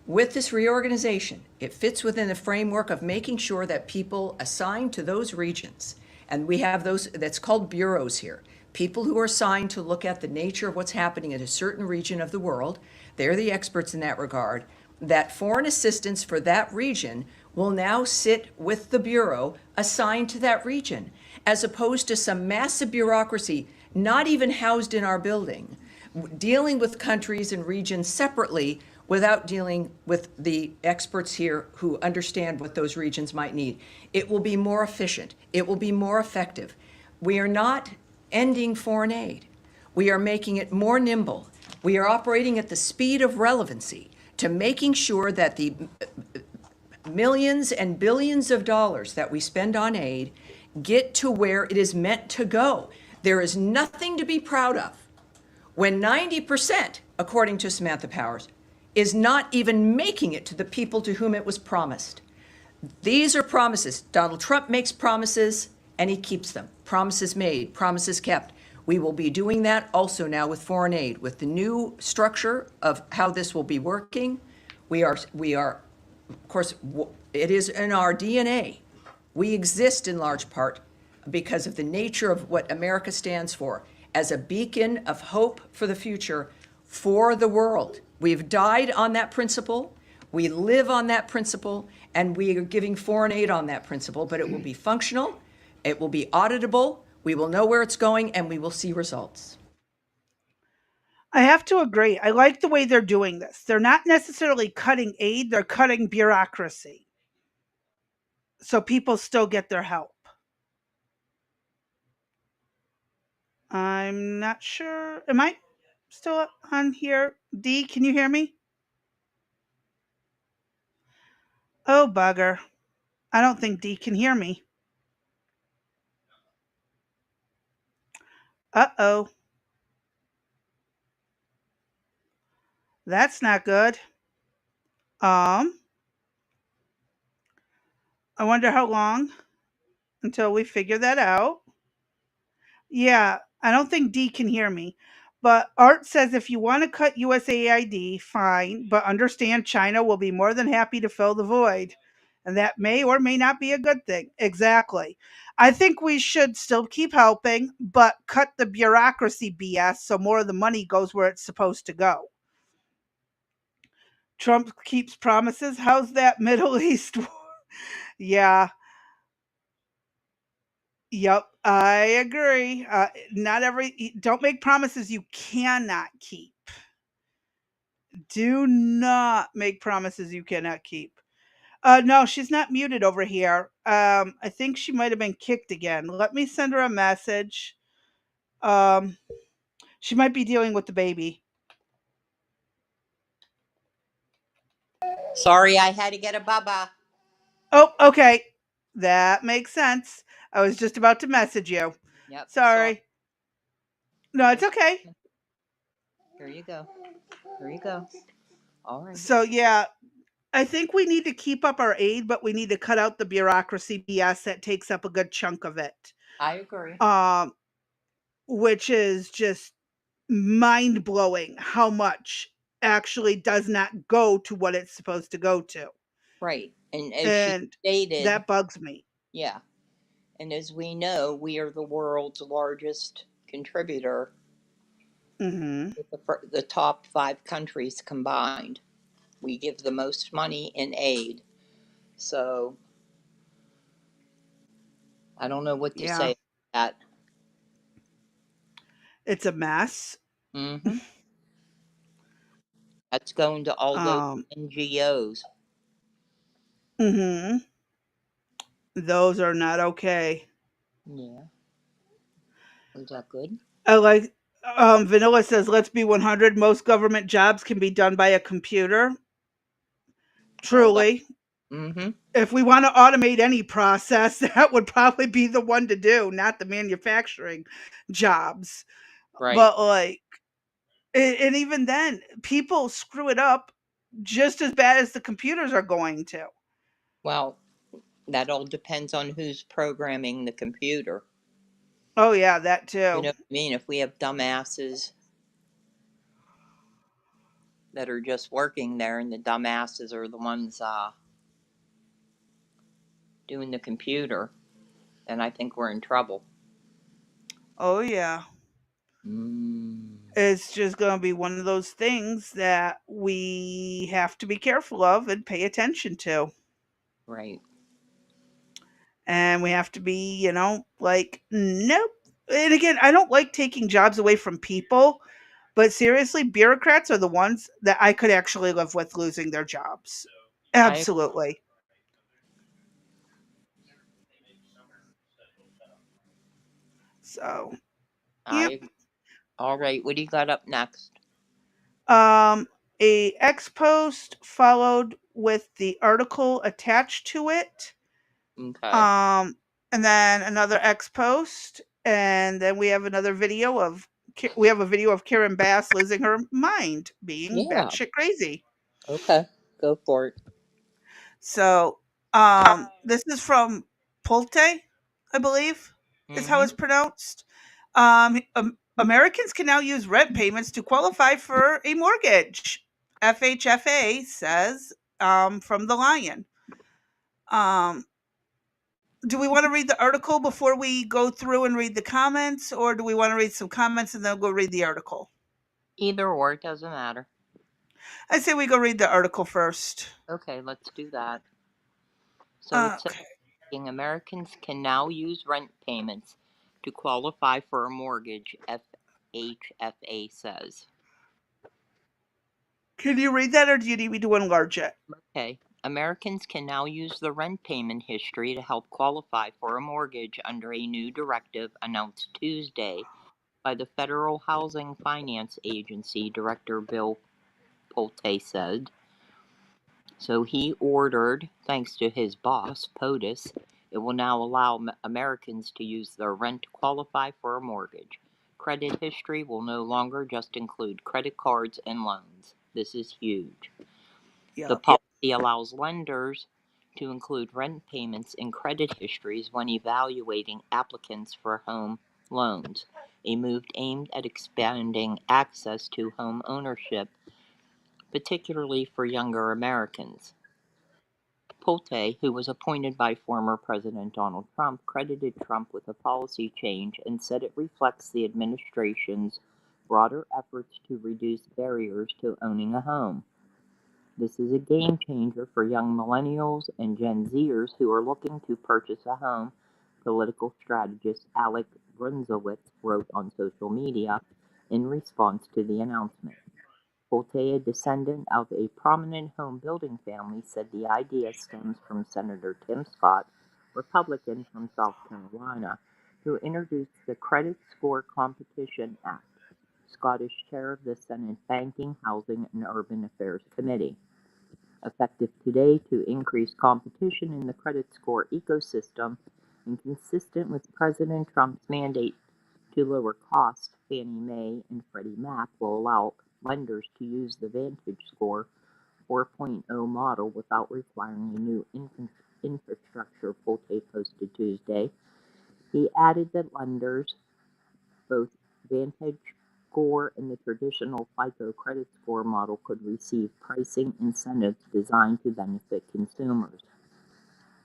D: With this reorganization, it fits within the framework of making sure that people assigned to those regions, and we have those, that's called bureaus here, people who are assigned to look at the nature of what's happening in a certain region of the world. They're the experts in that regard. That foreign assistance for that region will now sit with the bureau assigned to that region, as opposed to some massive bureaucracy not even housed in our building, dealing with countries and regions separately without dealing with the experts here who understand what those regions might need. It will be more efficient. It will be more effective. We are not ending foreign aid. We are making it more nimble. We are operating at the speed of relevancy to making sure that the millions and billions of dollars that we spend on aid get to where it is meant to go. There is nothing to be proud of when 90%, according to Samantha Powers, is not even making it to the people to whom it was promised. These are promises. Donald Trump makes promises and he keeps them. Promises made, promises kept. We will be doing that also now with foreign aid. With the new structure of how this will be working, we are, of course, it is in our DNA. We exist in large part because of the nature of what America stands for, as a beacon of hope for the future for the world. We've died on that principle. We live on that principle, and we are giving foreign aid on that principle, but it will be functional, it will be auditable, we will know where it's going, and we will see results.
A: I have to agree. I like the way they're doing this. They're not necessarily cutting aid, they're cutting bureaucracy. So people still get their help. I'm not sure. Am I still on here? Dee, can you hear me? Oh, bugger. I don't think Dee can hear me. Uh-oh. That's not good. Um, I wonder how long until we figure that out. Yeah, I don't think Dee can hear me. But Art says if you want to cut USAID, fine, but understand China will be more than happy to fill the void. And that may or may not be a good thing. Exactly. I think we should still keep helping, but cut the bureaucracy BS so more of the money goes where it's supposed to go. Trump keeps promises. How's that Middle East war? Yeah, yep, I agree. Not don't make promises you cannot keep. Do not make promises you cannot keep. No, she's not muted over here. I think she might have been kicked again. Let me send her a message. Um, she might be dealing with the baby.
B: Sorry, I had to get a baba.
A: Oh, okay. That makes sense. I was just about to message you.
B: Yep. So
A: Sorry. No, it's okay.
B: here you go. Here you go. All right.
A: So, yeah, I think we need to keep up our aid, but we need to cut out the bureaucracy BS that takes up a good chunk of it.
B: I agree.
A: Which is just mind blowing how much actually does not go to what it's supposed to go to.
B: Right. And as she
A: And
B: stated,
A: that bugs me.
B: yeah. And as we know, we are the world's largest contributor
A: Mm-hmm.
B: with the top 5 countries combined. We give the most money in aid. So I don't know what to
A: Yeah.
B: say about that.
A: It's a mess.
B: Mm-hmm. That's going to all those
A: Um,
B: NGOs.
A: mm-hmm. Those are not okay.
B: Yeah. Is that good?
A: I like Vanilla says, let's be 100. Most government jobs can be done by a computer.
B: Oh, that.
A: Truly.
B: Mm-hmm.
A: If we want to automate any process, that would probably be the one to do, not the manufacturing jobs.
B: Right.
A: But like, and even then, people screw it up just as bad as the computers are going to.
B: Well, that all depends on who's programming the computer.
A: Oh yeah, that
B: You
A: too.
B: know what I mean? If we have dumbasses that are just working there, and the dumbasses are the ones doing the computer, then I think we're in trouble.
A: Oh yeah.
B: Mm,
A: It's just going to be one of those things that we have to be careful of and pay attention to.
B: right.
A: And we have to be, like, nope. And again, I don't like taking jobs away from people, but seriously, bureaucrats are the ones that I could actually live with losing their jobs.
B: I
A: Absolutely. So, yep.
B: I all right. What do you got up next?
A: Um, a X post followed with the article attached to it.
B: Okay.
A: Um, and then another X post, and then we have another video of we have a video of Karen Bass losing her mind, being
B: Yeah.
A: batshit crazy.
B: Okay. Go for it.
A: So, this is from Pulte, I believe, is how
B: Mm-hmm.
A: it's pronounced. Americans can now use rent payments to qualify for a mortgage. FHFA says from the Lion. Um, do we want to read the article before we go through and read the comments, or do we want to read some comments and then go read the article?
B: Either or, it doesn't matter.
A: I say we go read the article first.
B: Okay, let's do that. So it says
A: Okay.
B: Americans can now use rent payments to qualify for a mortgage, FHFA says.
A: Can you read that, or do you need me to enlarge it?
B: Okay. Americans can now use the rent payment history to help qualify for a mortgage under a new directive announced Tuesday by the Federal Housing Finance Agency, Director Bill Pulte said. So he ordered, thanks to his boss, POTUS, it will now allow Americans to use their rent to qualify for a mortgage. Credit history will no longer just include credit cards and loans. This is huge. The
A: Yep.
B: policy allows lenders to include rent payments in credit histories when evaluating applicants for home loans, a move aimed at expanding access to home ownership, particularly for younger Americans. Pulte, who was appointed by former President Donald Trump, credited Trump with a policy change and said it reflects the administration's broader efforts to reduce barriers to owning a home. This is a game changer for young millennials and Gen Zers who are looking to purchase a home, political strategist Alec Brunzowitz wrote on social media in response to the announcement. Pulte, a descendant of a prominent home building family, said the idea stems from Senator Tim Scott, Republican from South Carolina, who introduced the Credit Score Competition Act. Scott is chair of the Senate Banking, Housing, and Urban Affairs Committee. Effective today to increase competition in the credit score ecosystem and consistent with President Trump's mandate to lower costs, Fannie Mae and Freddie Mac will allow lenders to use the Vantage Score 4.0 model without requiring a new infrastructure, Pulte posted Tuesday. He added that lenders, both Vantage Score and the traditional FICO credit score model, could receive pricing incentives designed to benefit consumers.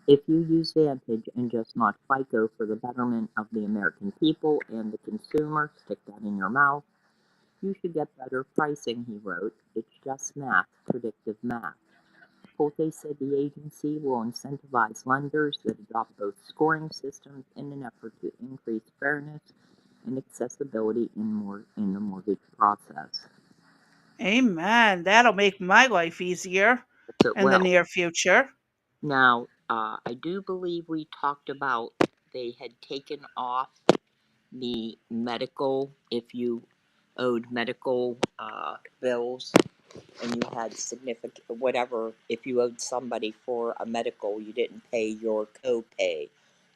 B: If you use Vantage and just not FICO for the betterment of the American people and the consumer, stick that in your mouth, you should get better pricing, he wrote. It's just math, predictive math. Polte said the agency will incentivize lenders that adopt both scoring systems in an effort to increase fairness and accessibility in the mortgage process.
A: Amen. That'll make my life easier
B: So,
A: in the
B: well,
A: near future.
B: now, I do believe we talked about they had taken off the medical, if you owed medical bills and you had significant, whatever, if you owed somebody for a medical, you didn't pay your copay,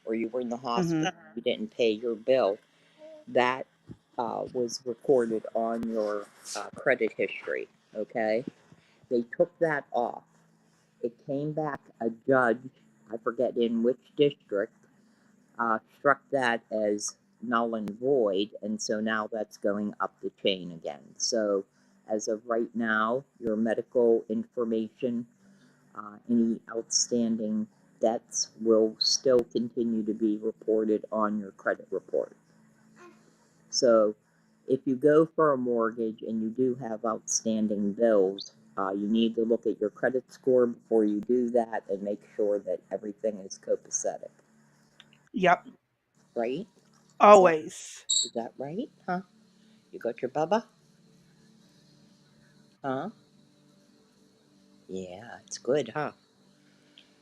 B: or you were in the
A: Hmm.
B: hospital, you didn't pay your bill, that was recorded on your credit history, okay? They took that off. It came back, a judge, I forget in which district, struck that as null and void, and so now that's going up the chain again. So, as of right now, your medical information, any outstanding debts will still continue to be reported on your credit report. So, if you go for a mortgage and you do have outstanding bills, you need to look at your credit score before you do that and make sure that everything is copacetic,
A: Yep.
B: right? Is that
A: Always.
B: is that right? Huh? You got your bubba? Huh? Yeah, it's good, huh?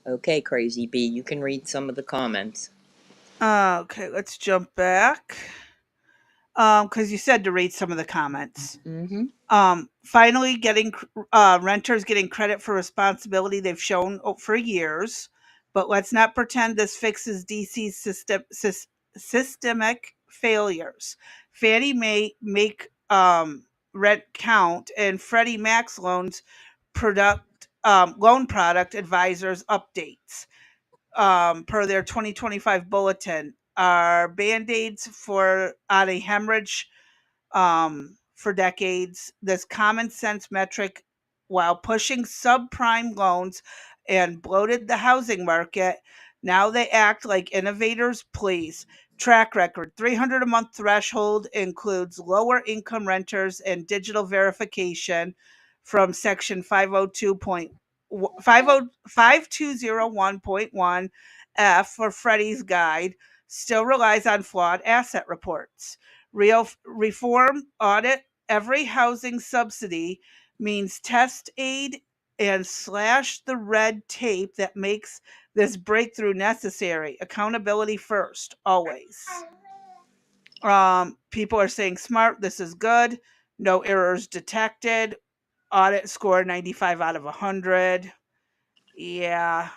B: Okay, Crazy Bee, you can read some of the comments.
A: Okay, let's jump back. Because you said to read some of the comments.
B: Mm-hmm.
A: Finally getting renters getting credit for responsibility they've shown for years, but let's not pretend this fixes DC's systemic failures. Fannie Mae make rent count, and Freddie Mac's loan product advisors updates per their 2025 bulletin are band-aids for on a hemorrhage for decades. This common sense metric, while pushing subprime loans and bloated the housing market, now they act like innovators, please. Track record 300 a month threshold includes lower income renters and digital verification from section 5201.1 F for Freddie's guide, still relies on flawed asset reports. Real reform audit every housing subsidy means test aid and slash the red tape that makes this breakthrough necessary. Accountability first, always. People are saying smart, this is good. No errors detected. Audit score 95 out of 100. Yeah.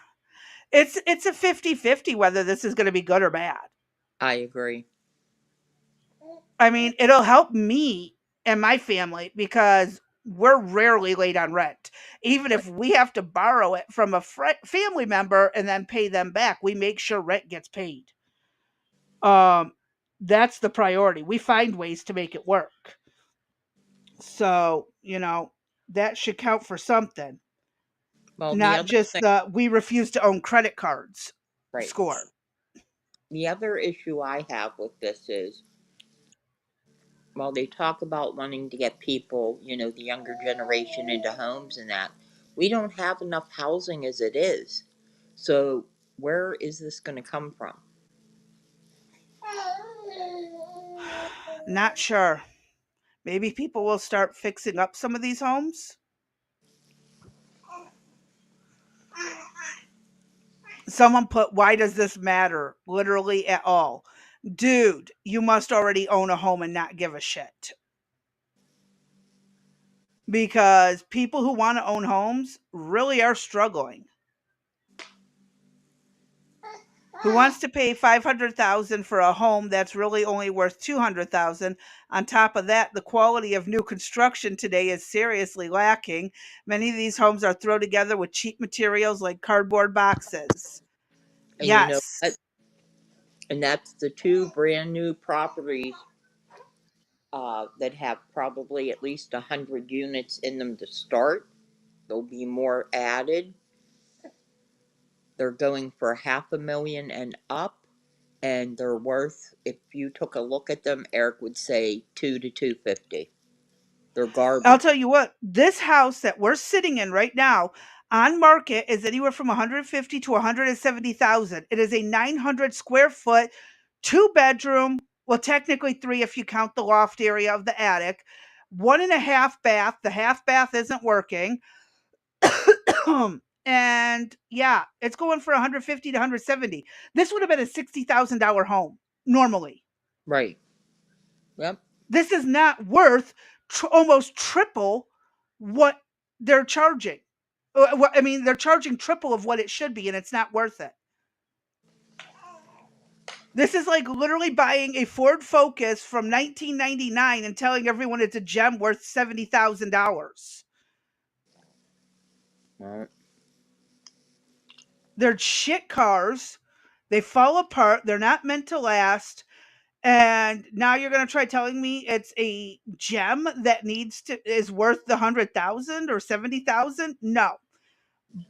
A: It's a 50-50 whether this is going to be good or bad.
B: I agree.
A: I mean, it'll help me and my family because we're rarely late on rent. Even
B: Right.
A: if we have to borrow it from a family member and then pay them back, we make sure rent gets paid. Um, that's the priority. We find ways to make it work. So, that should count for something,
B: Well, the
A: not
B: other
A: just
B: thing,
A: the we refuse to own credit cards
B: right.
A: score.
B: The other issue I have with this is, while they talk about wanting to get people, the younger generation into homes and that, we don't have enough housing as it is. So, where is this going to come from?
A: Not sure. Maybe people will start fixing up some of these homes. Someone put, why does this matter? Literally at all. Dude, you must already own a home and not give a shit. Because people who want to own homes really are struggling. Who wants to pay 500,000 for a home that's really only worth 200,000? On top of that, the quality of new construction today is seriously lacking. Many of these homes are thrown together with cheap materials like cardboard boxes.
B: And you know what?
A: Yes.
B: And that's the two brand new properties that have probably at least 100 units in them to start. There'll be more added. They're going for $500,000 and up, and they're worth, if you took a look at them, Eric would say 2 to 250. They're
A: I'll
B: garbage.
A: tell you what, this house that we're sitting in right now on market is anywhere from 150 to 170,000. It is a 900 square foot, two bedroom, well, technically three if you count the loft area of the attic, one and a half bath. The half bath isn't working. And yeah, it's going for 150 to 170. This would have been a $60,000 home normally.
B: Right. Yep.
A: This is not worth almost triple what they're charging. I mean, they're charging triple of what it should be, and it's not worth it. This is like literally buying a Ford Focus from 1999 and telling everyone it's a gem worth $70,000.
B: Well,
A: They're shit cars. They fall apart. They're not meant to last. And now you're going to try telling me it's a gem that is worth the 100,000 or 70,000? No.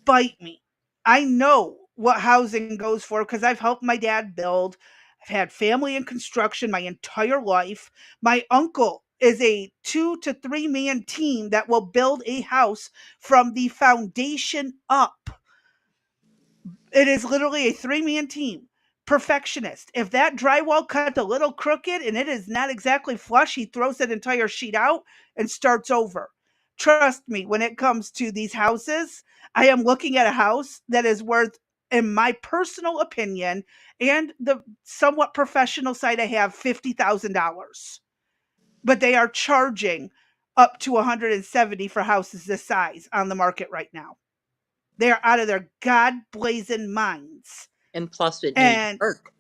A: Bite me. I know what housing goes for because I've helped my dad build. I've had family in construction my entire life. My uncle is a 2 to 3 man team that will build a house from the foundation up. It is literally a 3 man team. Perfectionist. If that drywall cut a little crooked and it is not exactly flush, he throws that entire sheet out and starts over. Trust me, when it comes to these houses, I am looking at a house that is worth, in my personal opinion, and the somewhat professional side I have, $50,000. But they are charging up to 170 for houses this size on the market right now. They are out of their god blazing minds.
B: and plus it needs
A: And
B: work.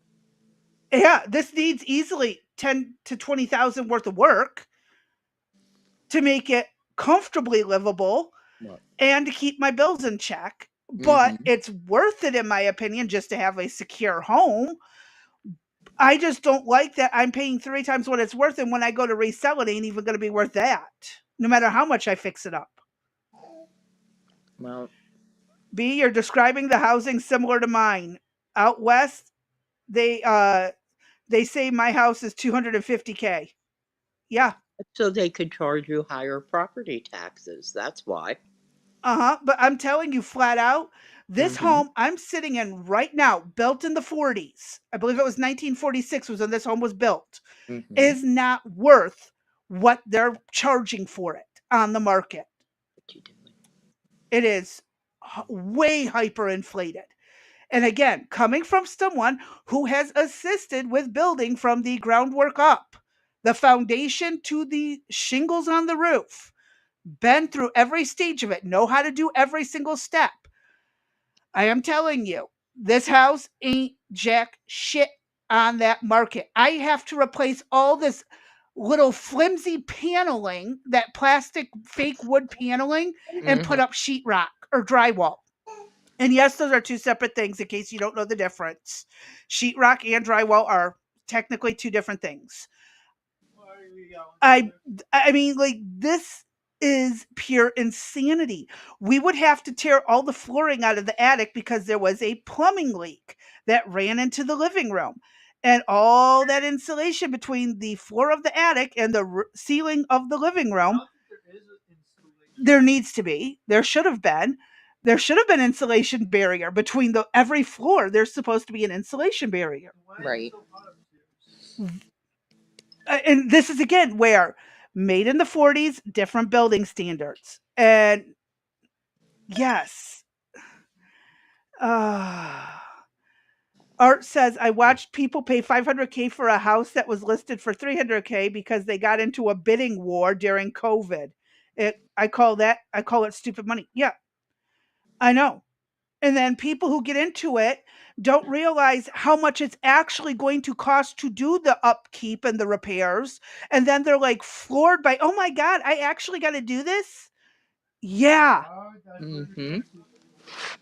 A: yeah, this needs easily 10 to 20,000 worth of work to make it comfortably livable
B: What?
A: and to keep my bills in check. But
B: Mm-hmm.
A: it's worth it, in my opinion, just to have a secure home. I just don't like that I'm paying 3 times what it's worth. And when I go to resell it, ain't even going to be worth that, no matter how much I fix it up.
B: Well,
A: B, you're describing the housing similar to mine. Out west, they say my house is 250K. Yeah.
B: so they could charge you higher property taxes. That's why.
A: Uh-huh. But I'm telling you flat out, this
B: Mm-hmm.
A: home I'm sitting in right now, built in the 40s, I believe it was 1946 was when this home was built,
B: Mm-hmm.
A: is not worth what they're charging for it on the market.
B: What you doing?
A: It is way hyperinflated. And again, coming from someone who has assisted with building from the groundwork up, the foundation to the shingles on the roof, been through every stage of it, know how to do every single step. I am telling you, this house ain't jack shit on that market. I have to replace all this little flimsy paneling, that plastic fake wood paneling, and
B: Mm-hmm.
A: put up sheetrock or drywall. And yes, those are two separate things in case you don't know the difference. Sheetrock and drywall are technically two different things. I I mean, like, this is pure insanity. We would have to tear all the flooring out of the attic because there was a plumbing leak that ran into the living room. And all that insulation between the floor of the attic and the ceiling of the living room, there needs to be. There should have been. There should have been insulation barrier between the every floor. There's supposed to be an insulation barrier.
B: Right.
A: And this is again where made in the 40s, different building standards. And yes. Uh, Art says, I watched people pay 500K for a house that was listed for 300K because they got into a bidding war during COVID. I call it stupid money. Yeah, I know. And then people who get into it don't realize how much it's actually going to cost to do the upkeep and the repairs. And then they're like floored by, oh my God, I actually got to do this? Yeah.
B: Mm-hmm.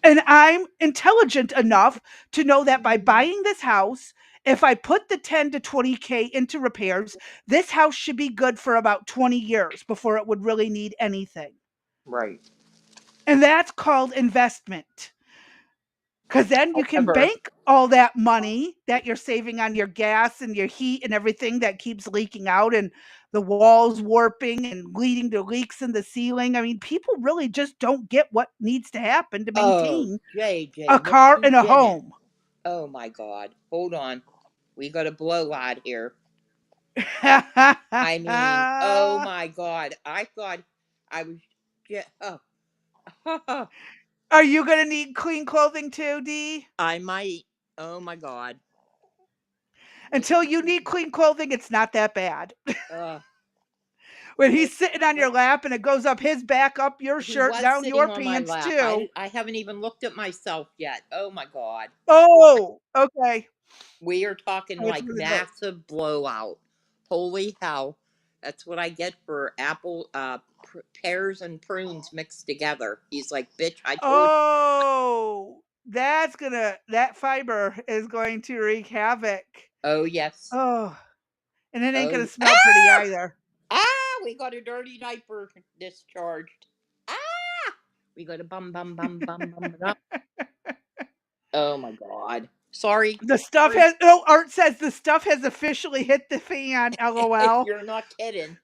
A: And I'm intelligent enough to know that by buying this house, if I put the 10 to 20K into repairs, this house should be good for about 20 years before it would really need anything.
B: Right.
A: And that's called investment. Because then you can
B: However,
A: bank all that money that you're saving on your gas and your heat and everything that keeps leaking out and the walls warping and leading to leaks in the ceiling. I mean, people really just don't get what needs to happen to
B: oh,
A: maintain
B: JJ,
A: a
B: no,
A: car
B: you
A: and a
B: didn't.
A: home.
B: Oh my God. Hold on. We got a blowout here. I mean, oh my God. I thought I was just, oh,
A: Are you going to need clean clothing too, Dee?
B: I might. Oh my God. This,
A: Until you need clean clothing, it's not that bad.
B: uh,
A: When
B: wait,
A: he's sitting on your
B: wait.
A: lap and it goes up his back, up your
B: He
A: shirt,
B: was
A: down
B: sitting
A: your
B: on my
A: pants
B: lap.
A: too.
B: I haven't even looked at myself yet. Oh my God.
A: Oh, okay.
B: We are talking
A: I was
B: like
A: gonna go.
B: massive blowout. Holy hell. That's what I get for apple, pears and prunes mixed together. He's like, bitch, I told you.
A: Oh, that fiber is going to wreak havoc.
B: Oh, yes.
A: Oh, and it ain't
B: Oh,
A: gonna smell pretty either.
B: we got a dirty diaper discharged. Ah, we got a bum. Oh my God. Sorry.
A: The stuff
B: Sorry.
A: has oh, Art says the stuff has officially hit the fan. LOL.
B: You're not kidding.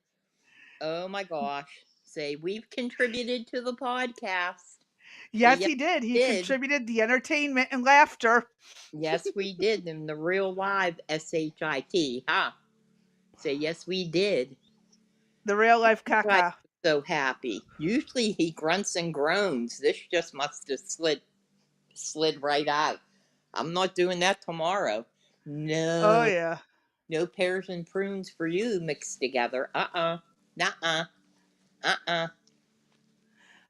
B: Oh my gosh. Say, we've contributed to the podcast. Say,
A: Yes,
B: yes,
A: he did. He
B: we did.
A: contributed the entertainment and laughter.
B: Yes, we did in the real live SHIT, huh? Say, yes, we did.
A: The real life
B: That's why
A: caca.
B: I'm so happy. Usually he grunts and groans. This just must have slid right out. I'm not doing that tomorrow.
A: Oh
B: No.
A: yeah.
B: No pears and prunes for you mixed together. Nuh-uh. Uh-uh.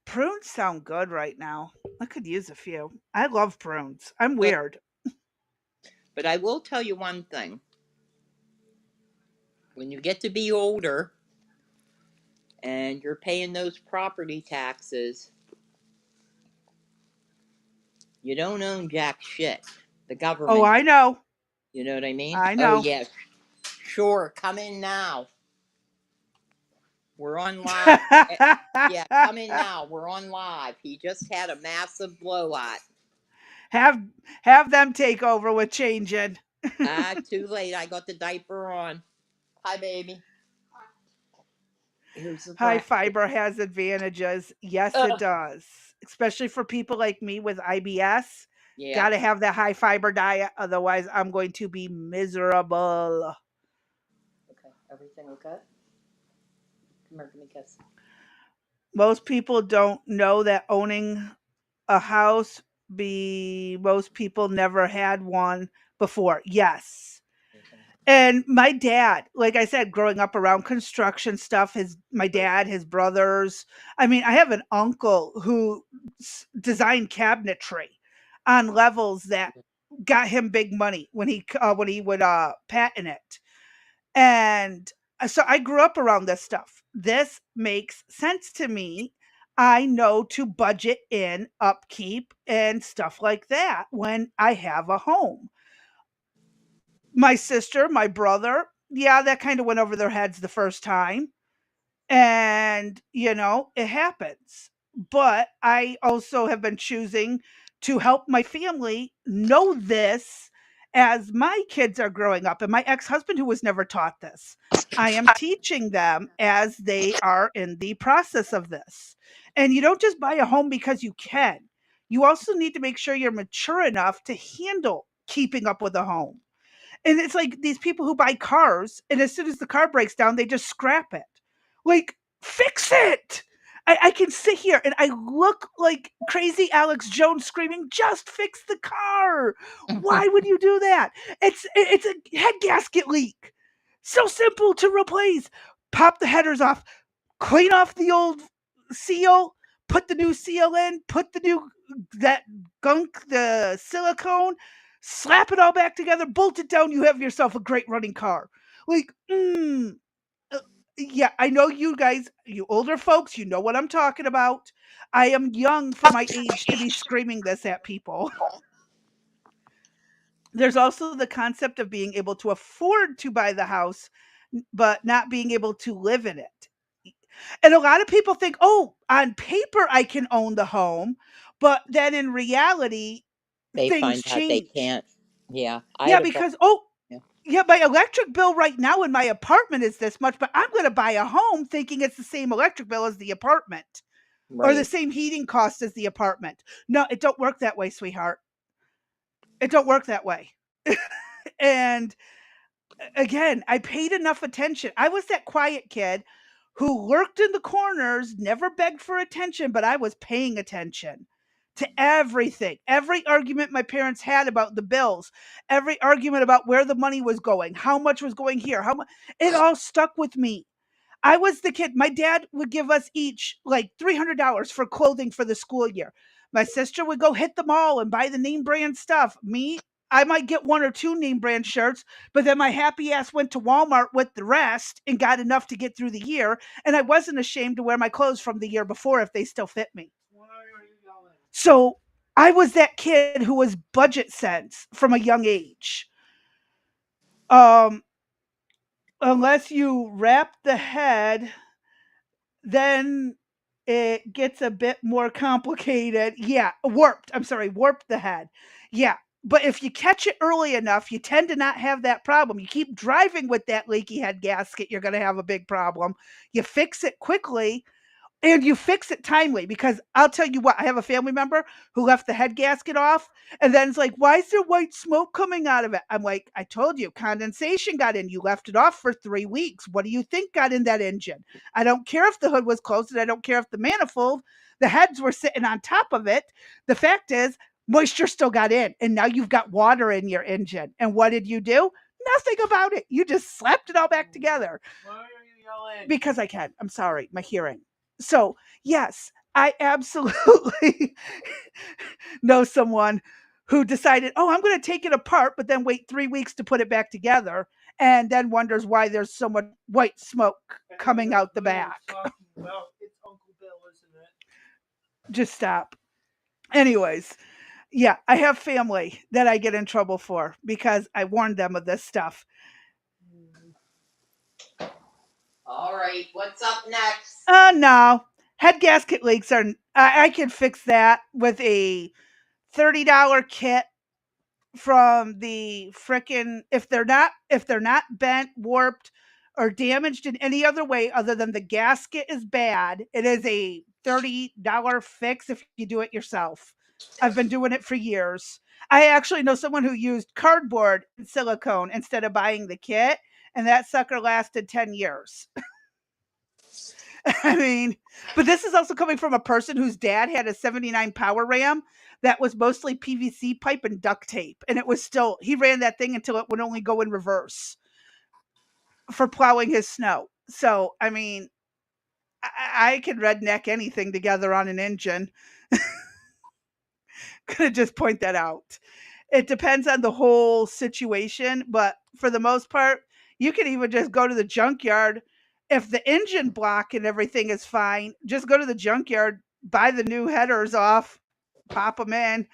A: Prunes sound good right now. I could use a few. I love prunes. I'm
B: Well,
A: weird.
B: but I will tell you one thing. When you get to be older and you're paying those property taxes, you don't own jack shit. The
A: Oh,
B: government,
A: I know.
B: you know what I mean?
A: I
B: Oh,
A: know.
B: yeah. Sure, come in now. We're on live. Yeah, come in now. We're on live. He just had a massive blowout.
A: have have them take over with changing.
B: Too late. I got the diaper on. Hi, baby. Here's the
A: High
B: breakfast.
A: fiber has advantages. Yes, it
B: Ugh.
A: does. Especially for people like me with IBS.
B: Yeah.
A: Got to have that high fiber diet. Otherwise, I'm going to be miserable.
B: Okay. Everything okay? Come here, give me a kiss.
A: Most people don't know that owning a house most people never had one before. Yes. And my dad, like I said, growing up around construction stuff, my dad, his brothers. I mean, I have an uncle who designed cabinetry on levels that got him big money when he would patent it. And so I grew up around this stuff. This makes sense to me. I know to budget in upkeep and stuff like that when I have a home. My sister, my brother, yeah, that kind of went over their heads the first time. And, it happens. But I also have been choosing to help my family know this as my kids are growing up. And my ex husband, who was never taught this, I am teaching them as they are in the process of this. And you don't just buy a home because you can, you also need to make sure you're mature enough to handle keeping up with a home. And it's like these people who buy cars, and as soon as the car breaks down, they just scrap it. Like, fix it. I can sit here and I look like crazy Alex Jones screaming, just fix the car. Why would you do that? It's a head gasket leak. So simple to replace. Pop the headers off, clean off the old seal, put the new seal in, put the new that gunk, the silicone, slap it all back together, bolt it down, you have yourself a great running car. Like, uh, yeah, I know you guys, you older folks, you know what I'm talking about. I am young for my age to be screaming this at people. There's also the concept of being able to afford to buy the house, but not being able to live in it. And a lot of people think, oh, on paper, I can own the home. But then in reality,
B: They
A: things
B: find out they
A: change.
B: can't. Yeah, I
A: Yeah,
B: had a boss.
A: because
B: Yeah,
A: yeah, my electric bill right now in my apartment is this much, but I'm going to buy a home thinking it's the same electric bill as the apartment or the
B: right.
A: same heating cost as the apartment. No, it don't work that way, sweetheart. It don't work that way. And again, I paid enough attention. I was that quiet kid who lurked in the corners, never begged for attention, but I was paying attention to everything. Every argument my parents had about the bills, every argument about where the money was going, how much was going here, how much, it all stuck with me. I was the kid. My dad would give us each like $300 for clothing for the school year. My sister would go hit the mall and buy the name brand stuff. Me, I might get one or two name brand shirts, but then my happy ass went to Walmart with the rest and got enough to get through the year. And I wasn't ashamed to wear my clothes from the year before if they still fit me. So I was that kid who was budget sense from a young age. Um, unless you wrap the head, then it gets a bit more complicated. Yeah, warped. I'm sorry, warped the head. Yeah. But if you catch it early enough, you tend to not have that problem. You keep driving with that leaky head gasket, you're going to have a big problem. You fix it quickly, and you fix it timely, because I'll tell you what, I have a family member who left the head gasket off, and then it's like, why is there white smoke coming out of it? I'm like, I told you, condensation got in. You left it off for 3 weeks. What do you think got in that engine? I don't care if the hood was closed, and I don't care if the manifold, the heads were sitting on top of it. The fact is, moisture still got in, and now you've got water in your engine. And what did you do? Nothing about it. You just slapped it all back together. Why are you yelling? Because I can. I'm sorry, my hearing. So, yes, I absolutely know someone who decided, oh, I'm going to take it apart, but then wait 3 weeks to put it back together, and then wonders why there's so much white smoke coming out the back.
C: It's Uncle Bill, isn't it?
A: Just stop. Anyways, yeah, I have family that I get in trouble for because I warned them of this stuff.
B: All right, what's up next?
A: No. Head gasket leaks are, I can fix that with a $30 kit from the frickin', if they're not bent, warped, or damaged in any other way other than the gasket is bad, it is a $30 fix if you do it yourself. I've been doing it for years. I actually know someone who used cardboard and silicone instead of buying the kit, and that sucker lasted 10 years. I mean, but this is also coming from a person whose dad had a 79 Power Ram that was mostly PVC pipe and duct tape. And it was still, he ran that thing until it would only go in reverse for plowing his snow. So, I mean, I can redneck anything together on an engine. Gonna just point that out. It depends on the whole situation, but for the most part, you can even just go to the junkyard. If the engine block and everything is fine, just go to the junkyard, buy the new headers off, pop them in,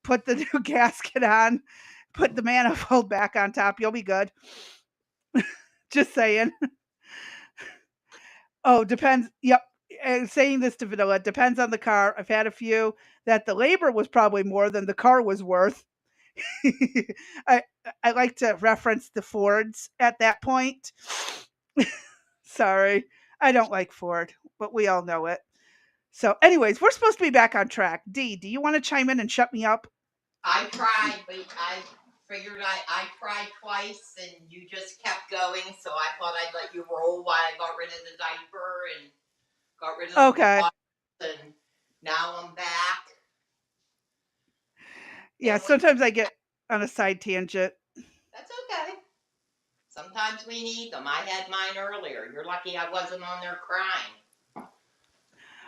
A: put the new gasket on, put the manifold back on top. You'll be good. Just saying. Oh, depends. Yep. And saying this to Vanilla, it depends on the car. I've had a few that the labor was probably more than the car was worth. I I like to reference the Fords at that point. Sorry, I don't like Ford, but we all know it. So, anyways, we're supposed to be back on track. Dee, do you want to chime in and shut me up?
B: I tried, but I figured I tried twice and you just kept going, so I thought I'd let you roll while I got rid of the diaper and got rid of the
A: Okay.
B: box, and now I'm back.
A: Yeah, sometimes I get on a side tangent.
B: That's okay. Sometimes we need them. I had mine earlier. You're lucky I wasn't on there crying.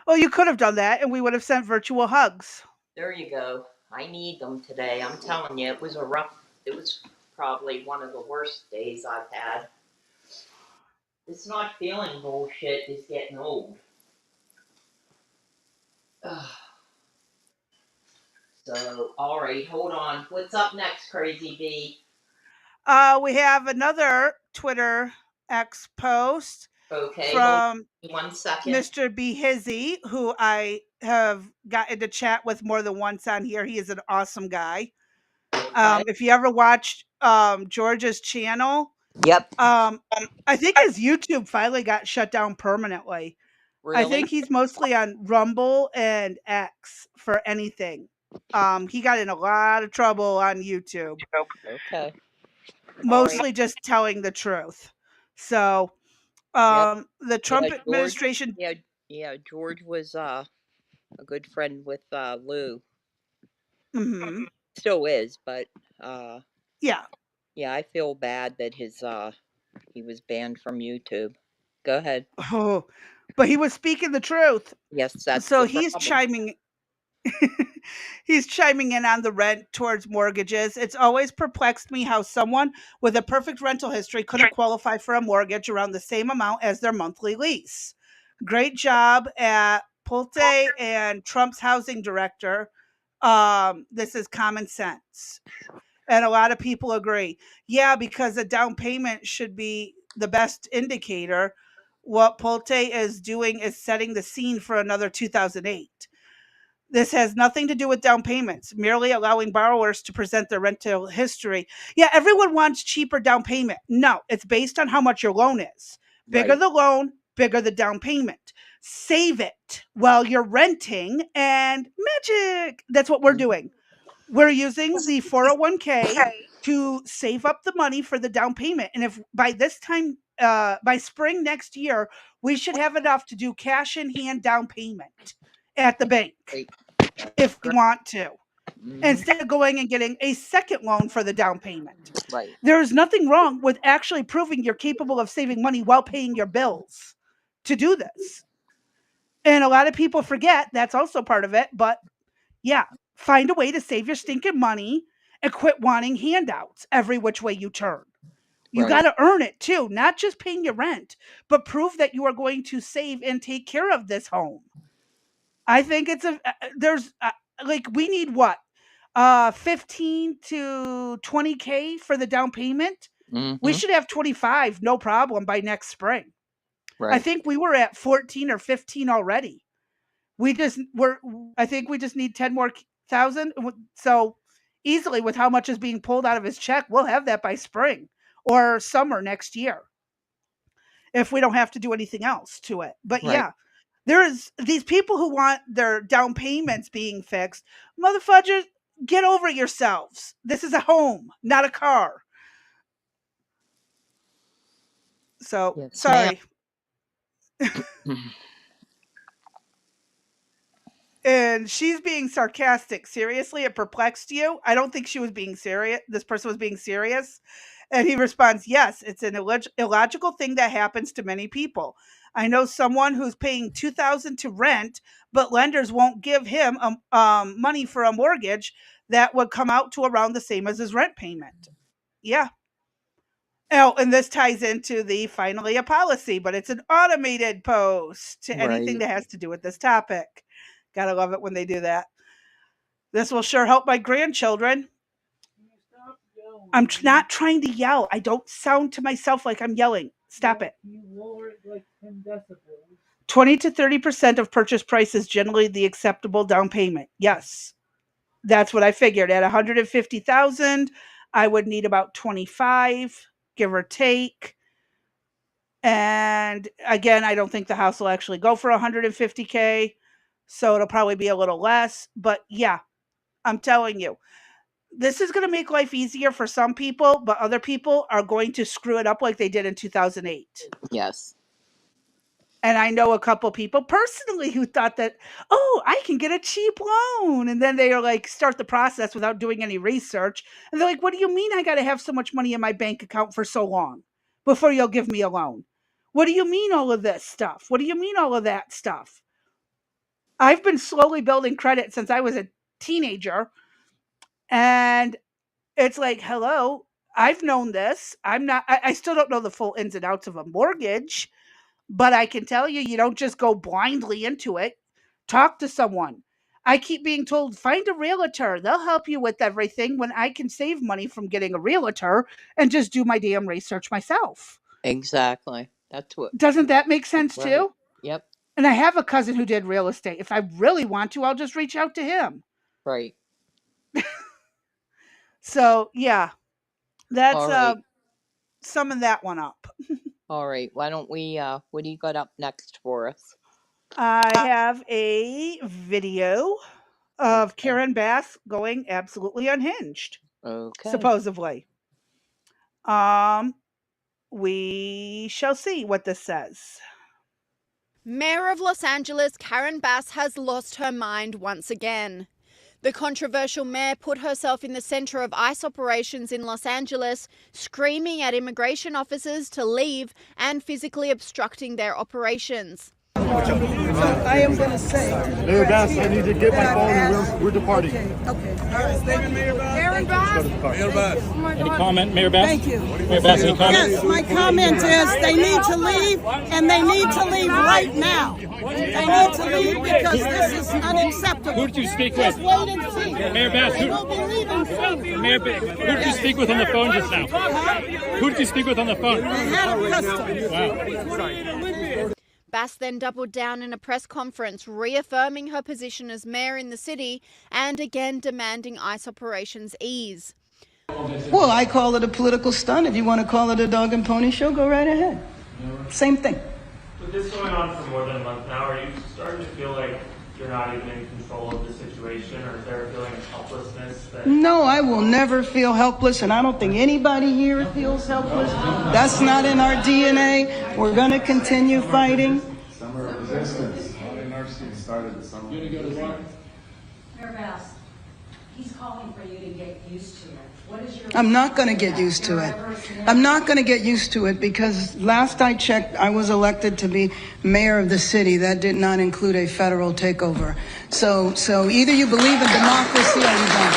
A: Well, you could have done that, and we would have sent virtual hugs.
B: There you go. I need them today. I'm telling you, it was probably one of the worst days I've had. It's not feeling bullshit, it's getting old. Ugh. So, all right, hold on. What's up next, Crazy Bee?
A: We have another Twitter X post
B: Okay,
A: from
B: hold on 1 second.
A: Mr. B Hizzy, who I have gotten to chat with more than once on here. He is an awesome guy.
B: Okay.
A: If you ever watched George's channel,
B: Yep.
A: um, I think his YouTube finally got shut down permanently. I
B: Really?
A: think he's mostly on Rumble and X for anything. He got in a lot of trouble on YouTube,
B: Okay. All right.
A: mostly just telling the truth. So,
B: Yep.
A: the
B: Yeah,
A: Trump
B: George.
A: administration,
B: Yeah, yeah. George was a good friend with Lou.
A: mhm,
B: Still is, but uh,
A: yeah.
B: yeah, I feel bad that his he was banned from YouTube. Go ahead.
A: Oh, but he was speaking the truth.
B: Yes, that's
A: So
B: the
A: he's
B: problem.
A: chiming he's chiming in on the rent towards mortgages. It's always perplexed me how someone with a perfect rental history couldn't qualify for a mortgage around the same amount as their monthly lease. Great job at Pulte and Trump's housing director. This is common sense. And a lot of people agree. Yeah, because a down payment should be the best indicator. What Pulte is doing is setting the scene for another 2008. This has nothing to do with down payments, merely allowing borrowers to present their rental history. Yeah, everyone wants cheaper down payment. No, it's based on how much your loan is. Bigger
B: Right.
A: the loan, bigger the down payment. Save it while you're renting, and magic. That's what we're
B: Mhm.
A: doing. We're using the 401k to save up the money for the down payment. And if by this time, by spring next year, we should have enough to do cash in hand down payment at the bank
B: Great. That's
A: if we
B: great.
A: want to,
B: Hmm.
A: instead of going and getting a second loan for the down payment.
B: Right.
A: There is nothing wrong with actually proving you're capable of saving money while paying your bills to do this. And a lot of people forget that's also part of it. But yeah, find a way to save your stinking money and quit wanting handouts every which way you turn. You got
B: Right.
A: to earn it too, not just paying your rent, but prove that you are going to save and take care of this home. I think it's there's like we need what 15 to 20K for the down payment. We
B: Hmm.
A: should have 25 no problem by next spring. I
B: Right.
A: think we were at 14 or 15 already. We just we're I think we just need 10 more thousand. So easily with how much is being pulled out of his check, we'll have that by spring or summer next year if we don't have to do anything else to it. But
B: Right.
A: yeah, there's these people who want their down payments being fixed. Motherfuckers, get over yourselves. This is a home, not a car. So
B: Yes, ma'am.
A: sorry. And she's being sarcastic. Seriously, it perplexed you? I don't think she was being serious. This person was being serious. And he responds, yes, it's an illogical thing that happens to many people. I know someone who's paying 2,000 to rent, but lenders won't give him money for a mortgage that would come out to around the same as his rent payment. Yeah. Oh, and this ties into the finally a policy, but it's an automated post to anything
B: Right.
A: that has to do with this topic. Gotta love it when they do that. This will sure help my grandchildren.
C: Can you stop
A: I'm
C: yelling?
A: not trying to yell. I don't sound to myself like I'm yelling. Stop
C: Yeah,
A: it.
C: can you lower it like 10 decibels?
A: 20 to 30% of purchase price is generally the acceptable down payment. Yes, that's what I figured. At 150,000, I would need about 25, give or take. And again, I don't think the house will actually go for 150K. So it'll probably be a little less. But yeah, I'm telling you, this is going to make life easier for some people, but other people are going to screw it up like they did in 2008.
B: Yes.
A: And I know a couple people personally who thought that, oh, I can get a cheap loan. And then they are like, start the process without doing any research. And they're like, what do you mean I got to have so much money in my bank account for so long before you'll give me a loan? What do you mean all of this stuff? What do you mean all of that stuff? I've been slowly building credit since I was a teenager. And it's like, hello, I've known this. I still don't know the full ins and outs of a mortgage, but I can tell you, you don't just go blindly into it. Talk to someone. I keep being told, find a realtor. They'll help you with everything when I can save money from getting a realtor and just do my damn research myself.
B: Exactly. That's what.
A: Doesn't that make sense
B: Right.
A: too?
B: Yep.
A: And I have a cousin who did real estate. If I really want to, I'll just reach out to him.
B: Right.
A: So, yeah, that's
B: All right.
A: summing that one up.
B: All right. Why don't we, what do you got up next for us?
A: I have a video of
B: Okay.
A: Karen Bass going absolutely unhinged,
B: Okay.
A: supposedly. We shall see what this says.
F: Mayor of Los Angeles Karen Bass has lost her mind once again. The controversial mayor put herself in the center of ICE operations in Los Angeles, screaming at immigration officers to leave and physically obstructing their operations.
G: I am going to say,
H: Mayor Bass, I need to get my phone and we're departing.
G: Okay. Karen Bass.
H: Mayor Bass.
I: Any comment, Mayor Bass?
G: Thank you.
I: Mayor Bass, any comment?
G: Yes, my comment is they need to leave, and they need to leave right now. They need to leave because this is unacceptable.
I: Who did you speak with?
G: Just wait and see.
I: Mayor Bass,
G: They will be leaving soon.
I: Mayor, who did you speak with on the phone just now? Who did you speak with on the phone?
G: The head of customs.
I: Wow.
F: Bass then doubled down in a press conference, reaffirming her position as mayor in the city and again demanding ICE operations ease.
G: Well, I call it a political stunt. If you want to call it a dog and pony show, go right ahead. Same thing.
J: With this going on for more than a month now, are you starting to feel like you're not even in control of the situation, or is there a feeling of helplessness?
G: No, I will never feel helpless, and I don't think anybody here feels helpless. That's not in our DNA. We're going to continue fighting.
H: Summer of resistance. NRC started the summer. You gonna go to work?
K: Mayor Bass, he's calling for you to get used to it. What is your...
G: I'm not going to get used to it. I'm not going to get used to it because last I checked, I was elected to be mayor of the city. That did not include a federal takeover. So either you believe in democracy or you don't.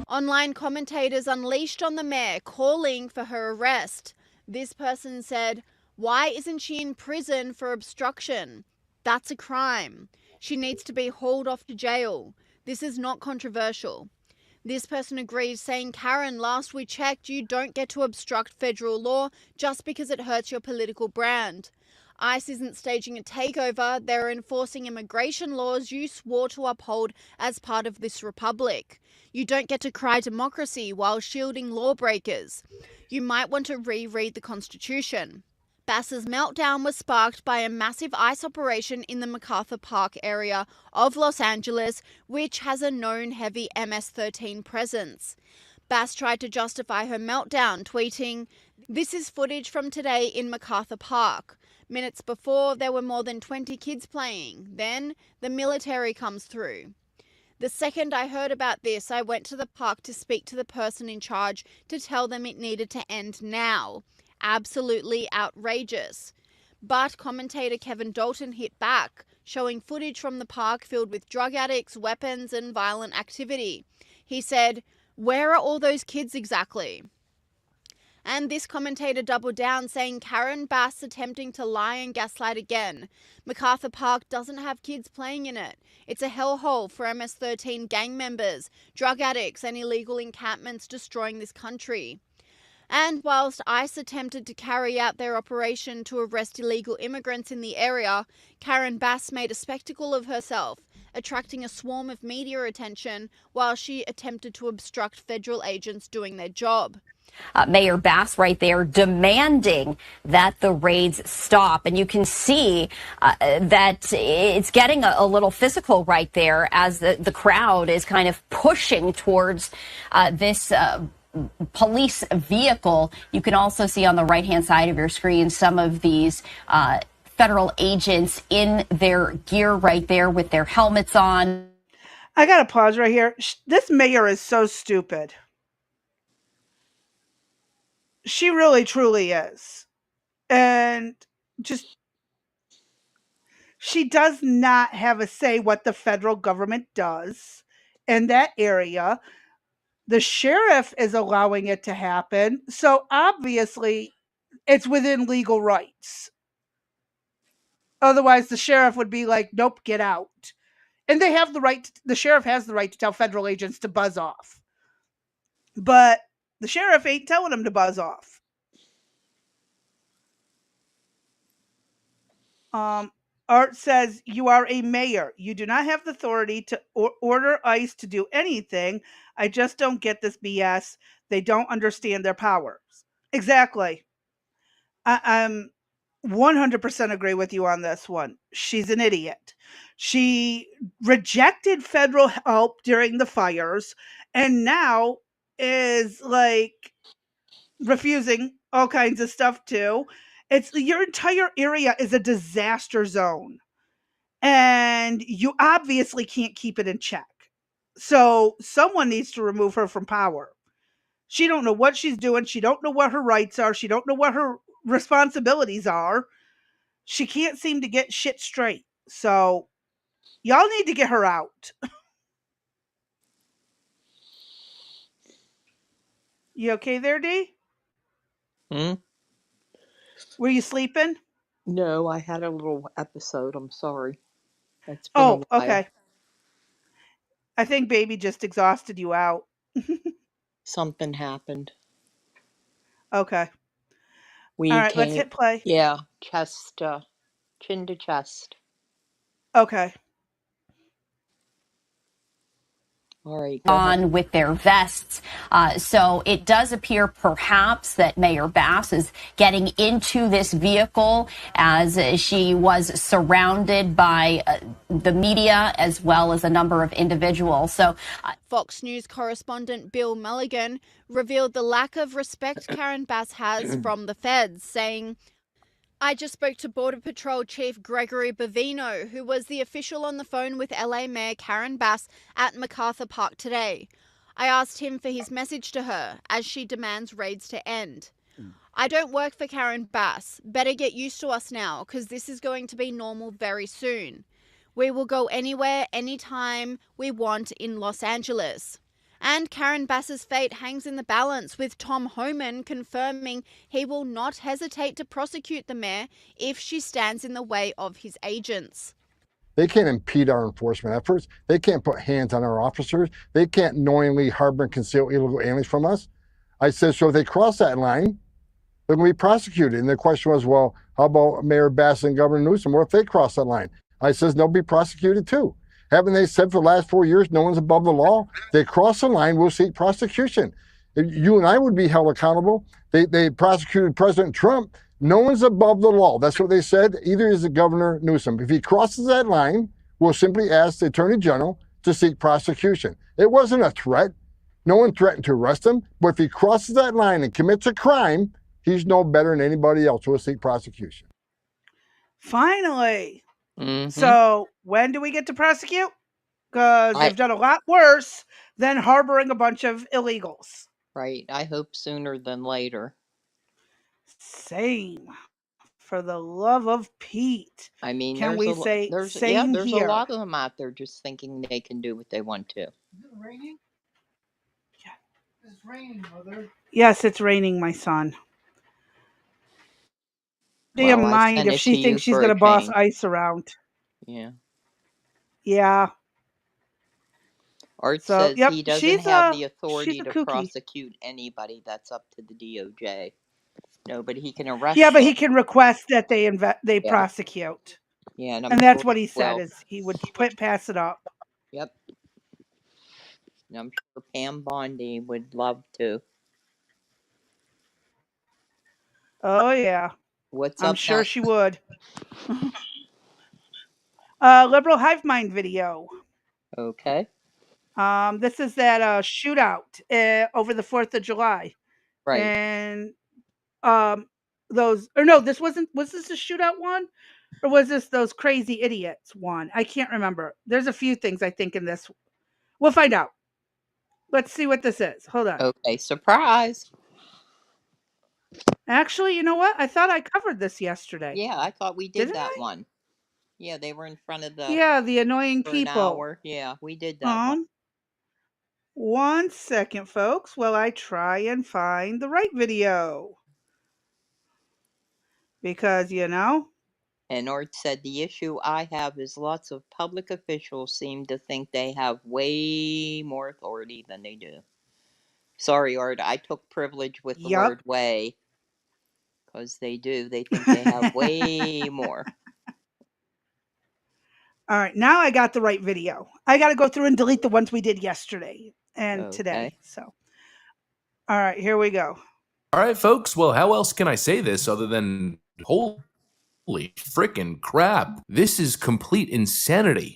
F: Online commentators unleashed on the mayor, calling for her arrest. This person said, "Why isn't she in prison for obstruction? That's a crime. She needs to be hauled off to jail. This is not controversial." This person agreed, saying, "Karen, last we checked, you don't get to obstruct federal law just because it hurts your political brand. ICE isn't staging a takeover. They're enforcing immigration laws you swore to uphold as part of this republic. You don't get to cry democracy while shielding lawbreakers. You might want to reread the Constitution." Bass's meltdown was sparked by a massive ICE operation in the MacArthur Park area of Los Angeles, which has a known heavy MS-13 presence. Bass tried to justify her meltdown, tweeting, "This is footage from today in MacArthur Park. Minutes before, there were more than 20 kids playing. Then, the military comes through. The second I heard about this, I went to the park to speak to the person in charge to tell them it needed to end now. Absolutely outrageous." But commentator Kevin Dalton hit back, showing footage from the park filled with drug addicts, weapons, and violent activity. He said, "Where are all those kids exactly?" And this commentator doubled down, saying Karen Bass attempting to lie and gaslight again. MacArthur Park doesn't have kids playing in it. It's a hellhole for MS-13 gang members, drug addicts, and illegal encampments destroying this country. And whilst ICE attempted to carry out their operation to arrest illegal immigrants in the area, Karen Bass made a spectacle of herself, attracting a swarm of media attention while she attempted to obstruct federal agents doing their job.
K: Mayor Bass right there demanding that the raids stop. And you can see that it's getting a little physical right there as the crowd is kind of pushing towards this police vehicle. You can also see on the right-hand side of your screen some of these federal agents in their gear right there with their helmets on.
A: I got to pause right here. This mayor is so stupid. She really, truly is. And just, she does not have a say what the federal government does in that area. The sheriff is allowing it to happen. So obviously, it's within legal rights. Otherwise, the sheriff would be like, "Nope, get out." And they have the right, the sheriff has the right to tell federal agents to buzz off. But the sheriff ain't telling them to buzz off. Art says, "You are a mayor. You do not have the authority to order ICE to do anything. I just don't get this BS. They don't understand their powers." Exactly. I'm 100% agree with you on this one. She's an idiot. She rejected federal help during the fires and now is like refusing all kinds of stuff too. It's your entire area is a disaster zone and you obviously can't keep it in check. So someone needs to remove her from power. She don't know what she's doing. She don't know what her rights are. She don't know what her responsibilities are. She can't seem to get shit straight. So y'all need to get her out. You okay there, D?
B: Hmm?
A: Were you sleeping?
B: No, I had a little episode. I'm sorry. It's been a
A: Oh,
B: while.
A: okay. I think baby just exhausted you out.
B: Something happened.
A: Okay. All
B: We
A: right, let's
B: came,
A: hit play.
B: yeah, chest, chin to chest.
A: Okay.
B: All right, go ahead.
K: On with their vests. So it does appear perhaps that Mayor Bass is getting into this vehicle as she was surrounded by the media as well as a number of individuals. So
F: Fox News correspondent Bill Mulligan revealed the lack of respect Karen Bass has from the feds, saying, "I just spoke to Border Patrol Chief Gregory Bavino, who was the official on the phone with LA Mayor Karen Bass at MacArthur Park today. I asked him for his message to her as she demands raids to end. I don't work for Karen Bass. Better get used to us now, because this is going to be normal very soon. We will go anywhere, anytime we want in Los Angeles." And Karen Bass's fate hangs in the balance, with Tom Homan confirming he will not hesitate to prosecute the mayor if she stands in the way of his agents.
L: They can't impede our enforcement efforts. They can't put hands on our officers. They can't knowingly harbor and conceal illegal aliens from us. I said, so if they cross that line, they're going to be prosecuted. And the question was, well, how about Mayor Bass and Governor Newsom? What if they cross that line? I says, they'll be prosecuted too. Haven't they said for the last 4 years, no one's above the law? They cross the line, we'll seek prosecution. You and I would be held accountable. They prosecuted President Trump. No one's above the law. That's what they said. Either is the Governor Newsom. If he crosses that line, we'll simply ask the Attorney General to seek prosecution. It wasn't a threat. No one threatened to arrest him. But if he crosses that line and commits a crime, he's no better than anybody else who will seek prosecution.
A: Finally.
B: Mm-hmm.
A: So when do we get to prosecute? Because they've done a lot worse than harboring a bunch of illegals.
B: Right. I hope sooner than later.
A: Same. For the love of Pete.
B: I mean,
A: Can we say same
B: there's
A: here?
B: a lot of them out there just thinking they can do what they want to.
C: Is it raining? Yeah. It's raining, Mother.
A: Yes, it's raining, my son. Damn mind if she thinks she's gonna boss ICE around.
B: Yeah.
A: Yeah.
B: Art says he doesn't have the authority to prosecute anybody. That's up to the DOJ. No, but he can arrest.
A: Yeah, but he can request that they prosecute.
B: Yeah,
A: and that's what he said is he would pass it up.
B: Yep. And I'm sure Pam Bondi would love to.
A: Oh yeah.
B: What's
A: I'm
B: up?
A: sure she would. Liberal Hivemind video.
B: Okay.
A: This is that shootout over the 4th of July.
B: Right.
A: And this wasn't, was this a shootout one? Or was this those crazy idiots one? I can't remember. There's a few things I think in this. We'll find out. Let's see what this is. Hold on.
B: Okay, surprise.
A: Actually, you know what? I thought I covered this yesterday.
B: Yeah, I thought we did that one. Yeah, they were in front of the.
A: Yeah, the annoying
B: for
A: people.
B: An hour. Yeah, we did that one.
A: 1 second, folks, while I try and find the right video. Because,
B: And Art said, the issue I have is lots of public officials seem to think they have way more authority than they do. Sorry, Art, I took privilege with the word way. Because they do. They think they have way more.
A: All right, now I got the right video. I got to go through and delete the ones we did yesterday and today. So, all right, here we go.
M: All right, folks. Well, how else can I say this other than holy frickin' crap? This is complete insanity.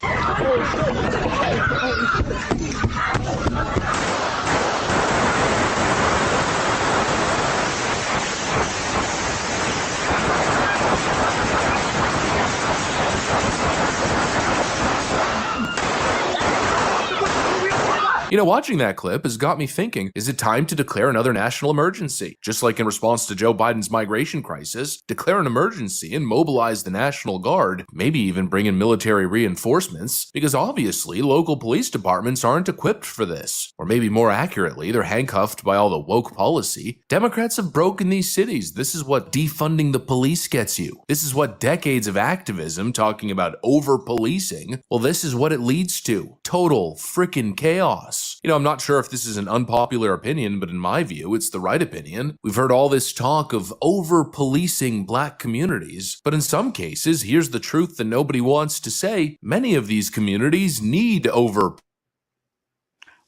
M: You know, watching that clip has got me thinking, is it time to declare another national emergency? Just like in response to Joe Biden's migration crisis, declare an emergency and mobilize the National Guard, maybe even bring in military reinforcements, because obviously local police departments aren't equipped for this. Or maybe more accurately, they're handcuffed by all the woke policy. Democrats have broken these cities. This is what defunding the police gets you. This is what decades of activism talking about over-policing, well, this is what it leads to. Total frickin' chaos. You know, I'm not sure if this is an unpopular opinion, but in my view, it's the right opinion. We've heard all this talk of over-policing black communities, but in some cases, here's the truth that nobody wants to say. Many of these communities need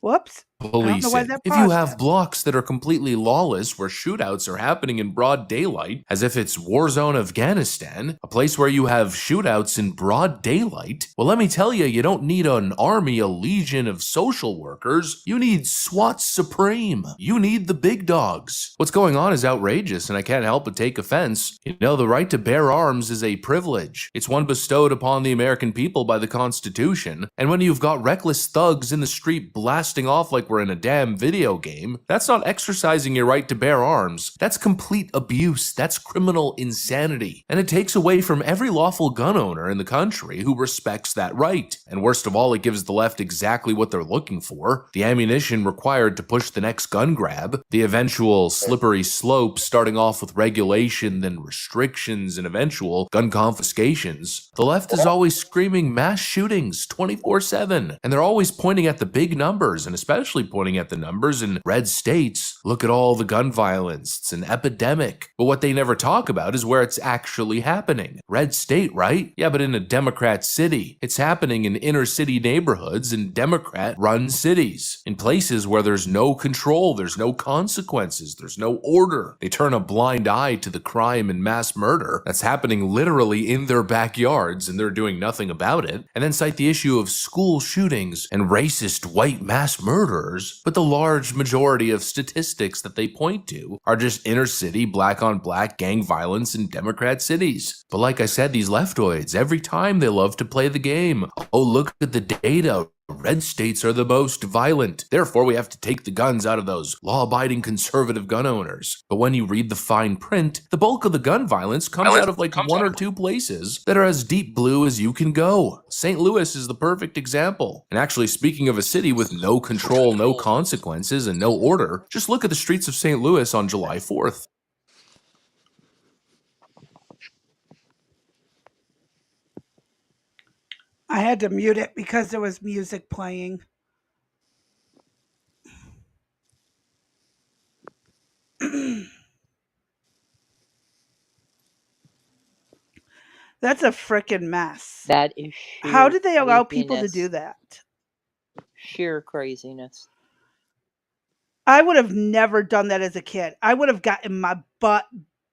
A: Whoops.
M: policing. If you have blocks that are completely lawless, where shootouts are happening in broad daylight, as if it's war zone Afghanistan, a place where you have shootouts in broad daylight, well, let me tell you, you don't need an army, a legion of social workers. You need SWAT Supreme. You need the big dogs. What's going on is outrageous, and I can't help but take offense. You know, the right to bear arms is a privilege. It's one bestowed upon the American people by the Constitution, and when you've got reckless thugs in the street blasting off like we're in a damn video game, that's not exercising your right to bear arms. That's complete abuse. That's criminal insanity. And it takes away from every lawful gun owner in the country who respects that right. And worst of all, it gives the left exactly what they're looking for: the ammunition required to push the next gun grab, the eventual slippery slope starting off with regulation, then restrictions, and eventual gun confiscations. The left is always screaming mass shootings 24/7, and they're always pointing at the big numbers, and especially pointing at the numbers in red states. Look at all the gun violence. It's an epidemic. But what they never talk about is where it's actually happening. Red state, right? Yeah, but in a Democrat city. It's happening in inner city neighborhoods in Democrat-run cities. In places where there's no control, there's no consequences, there's no order. They turn a blind eye to the crime and mass murder that's happening literally in their backyards, and they're doing nothing about it. And then cite the issue of school shootings and racist white mass murderers, but the large majority of statistics that they point to are just inner city black on black gang violence in Democrat cities. But like I said, these leftoids, every time they love to play the game. Oh, look at the data. Red states are the most violent. Therefore, we have to take the guns out of those law-abiding conservative gun owners. But when you read the fine print, the bulk of the gun violence comes out of like one or two places that are as deep blue as you can go. St. Louis is the perfect example. And actually, speaking of a city with no control, no consequences, and no order, just look at the streets of St. Louis on July 4th.
A: I had to mute it because there was music playing. That's a frickin' mess.
B: That is sheer
A: How did they allow people to do that?
B: Sheer craziness.
A: I would have never done that as a kid. I would have gotten my butt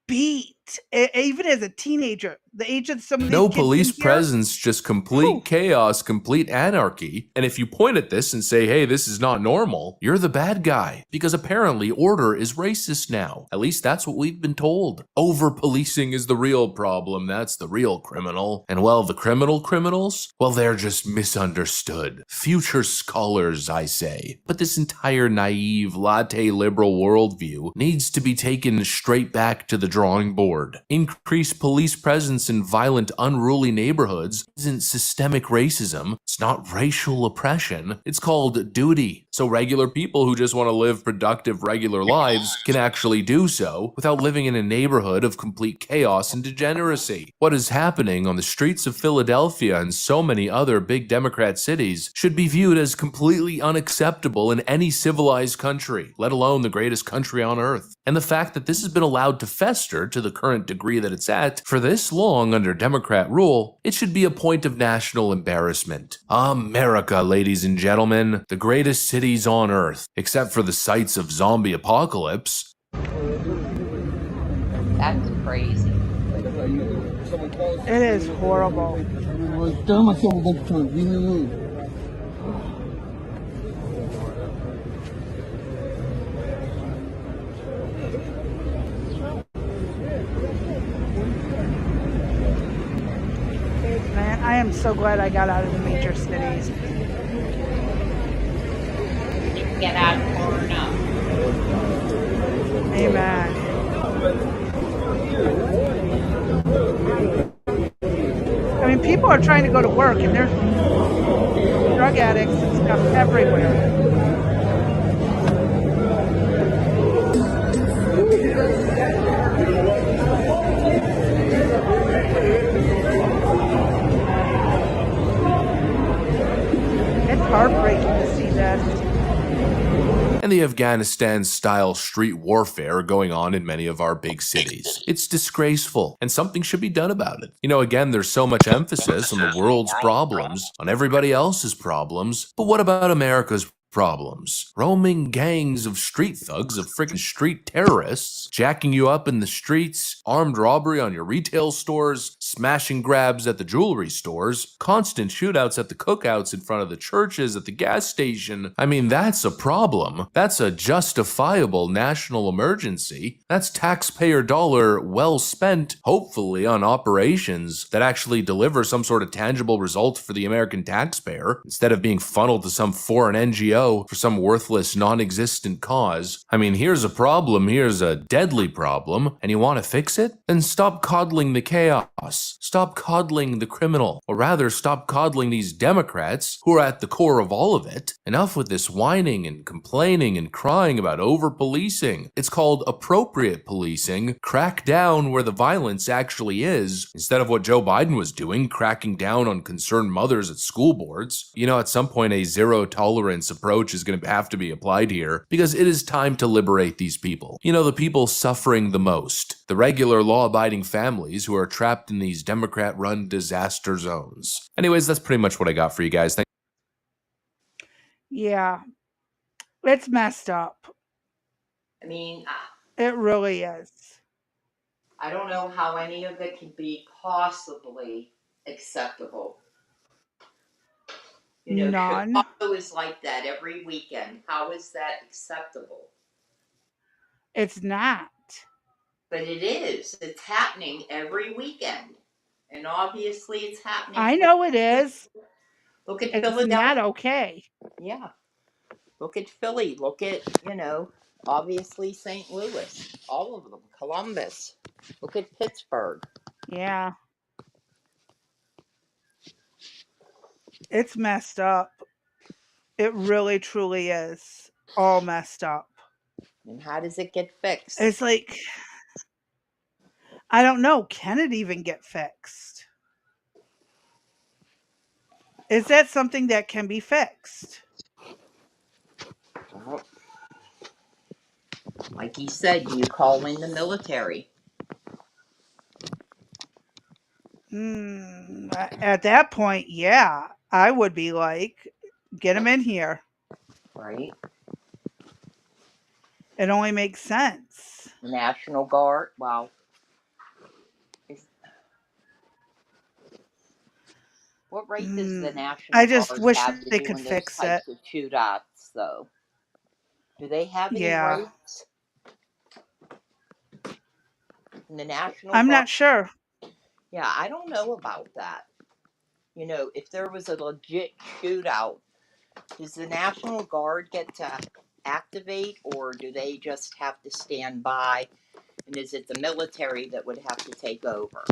A: beat, even as a teenager. The age of some of these
M: No
A: kids
M: police
A: in here,
M: presence, just complete chaos, complete anarchy. And if you point at this and say, hey, this is not normal, you're the bad guy. Because apparently order is racist now. At least that's what we've been told. Over-policing is the real problem. That's the real criminal. And well, the criminals? Well, they're just misunderstood. Future scholars, I say. But this entire naive, latte liberal worldview needs to be taken straight back to the drawing board. Increased police presence in violent, unruly neighborhoods isn't systemic racism. It's not racial oppression. It's called duty. So regular people who just want to live productive, regular lives can actually do so without living in a neighborhood of complete chaos and degeneracy. What is happening on the streets of Philadelphia and so many other big Democrat cities should be viewed as completely unacceptable in any civilized country, let alone the greatest country on earth. And the fact that this has been allowed to fester to the current degree that it's at for this long under Democrat rule, it should be a point of national embarrassment. America, ladies and gentlemen, the greatest cities on earth, except for the sites of zombie apocalypse.
B: That's crazy.
A: It is horrible. Man, I am so glad I got out of the major cities.
B: Get out far enough.
A: Amen. I mean, people are trying to go to work, and there's drug addicts and stuff everywhere. It's heartbreaking to see this.
M: And the Afghanistan-style street warfare going on in many of our big cities. It's disgraceful, and something should be done about it. You know, again, there's so much emphasis on the world's problems, on everybody else's problems, but what about America's problems? Roaming gangs of street thugs, of freaking street terrorists, jacking you up in the streets, armed robbery on your retail stores, smashing grabs at the jewelry stores, constant shootouts at the cookouts in front of the churches, at the gas station. I mean, that's a problem. That's a justifiable national emergency. That's taxpayer dollar well spent, hopefully, on operations that actually deliver some sort of tangible result for the American taxpayer, instead of being funneled to some foreign NGO for some worthless, non-existent cause. I mean, here's a problem, here's a deadly problem, and you want to fix it? Then stop coddling the chaos. Stop coddling the criminal. Or rather, stop coddling these Democrats who are at the core of all of it. Enough with this whining and complaining and crying about over-policing. It's called appropriate policing. Crack down where the violence actually is, instead of what Joe Biden was doing, cracking down on concerned mothers at school boards. You know, at some point, a zero-tolerance approach is going to have to be applied here, because it is time to liberate these people. You know, the people suffering the most. The regular law-abiding families who are trapped in these Democrat-run disaster zones. Anyways, that's pretty much what I got for you guys.
A: Yeah. It's messed up.
B: I mean,
A: it really is.
B: I don't know how any of it can be possibly acceptable. You know,
A: None.
B: Chicago is like that every weekend. How is that acceptable?
A: It's not.
B: But it is. It's happening every weekend. And obviously it's happening.
A: I know it is.
B: Look at
A: It's
B: Philadelphia.
A: not okay.
B: Yeah. Look at Philly. Look at, you know, obviously St. Louis. All of them. Columbus. Look at Pittsburgh.
A: Yeah. It's messed up. It really, truly is all messed up.
B: And how does it get fixed?
A: It's like, I don't know. Can it even get fixed? Is that something that can be fixed?
B: Well, like he said, you call in the military.
A: At that point, yeah, I would be like, get them in here.
B: Right.
A: It only makes sense.
B: The National Guard, well, what right does the National
A: I just
B: Guard
A: wish
B: have to
A: they
B: do
A: could
B: in
A: fix
B: those types
A: it.
B: of shootouts, though? Do they have any
A: Yeah.
B: rights? In the National
A: I'm
B: Guard?
A: not sure.
B: Yeah, I don't know about that. You know, if there was a legit shootout, does the National Guard get to activate, or do they just have to stand by? And is it the military that would have to take over?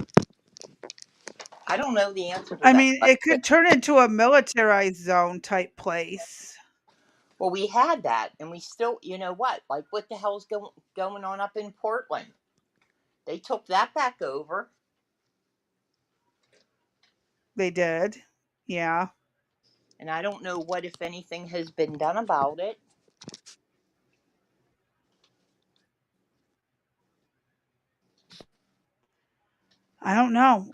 B: I don't know the answer to
A: I
B: that
A: mean,
B: question.
A: it could turn into a militarized zone type place.
B: Well, we had that, and we still, you know what? Like, what the hell's going on up in Portland? They took that back over.
A: They did. Yeah.
B: And I don't know what, if anything, has been done about it.
A: I don't know.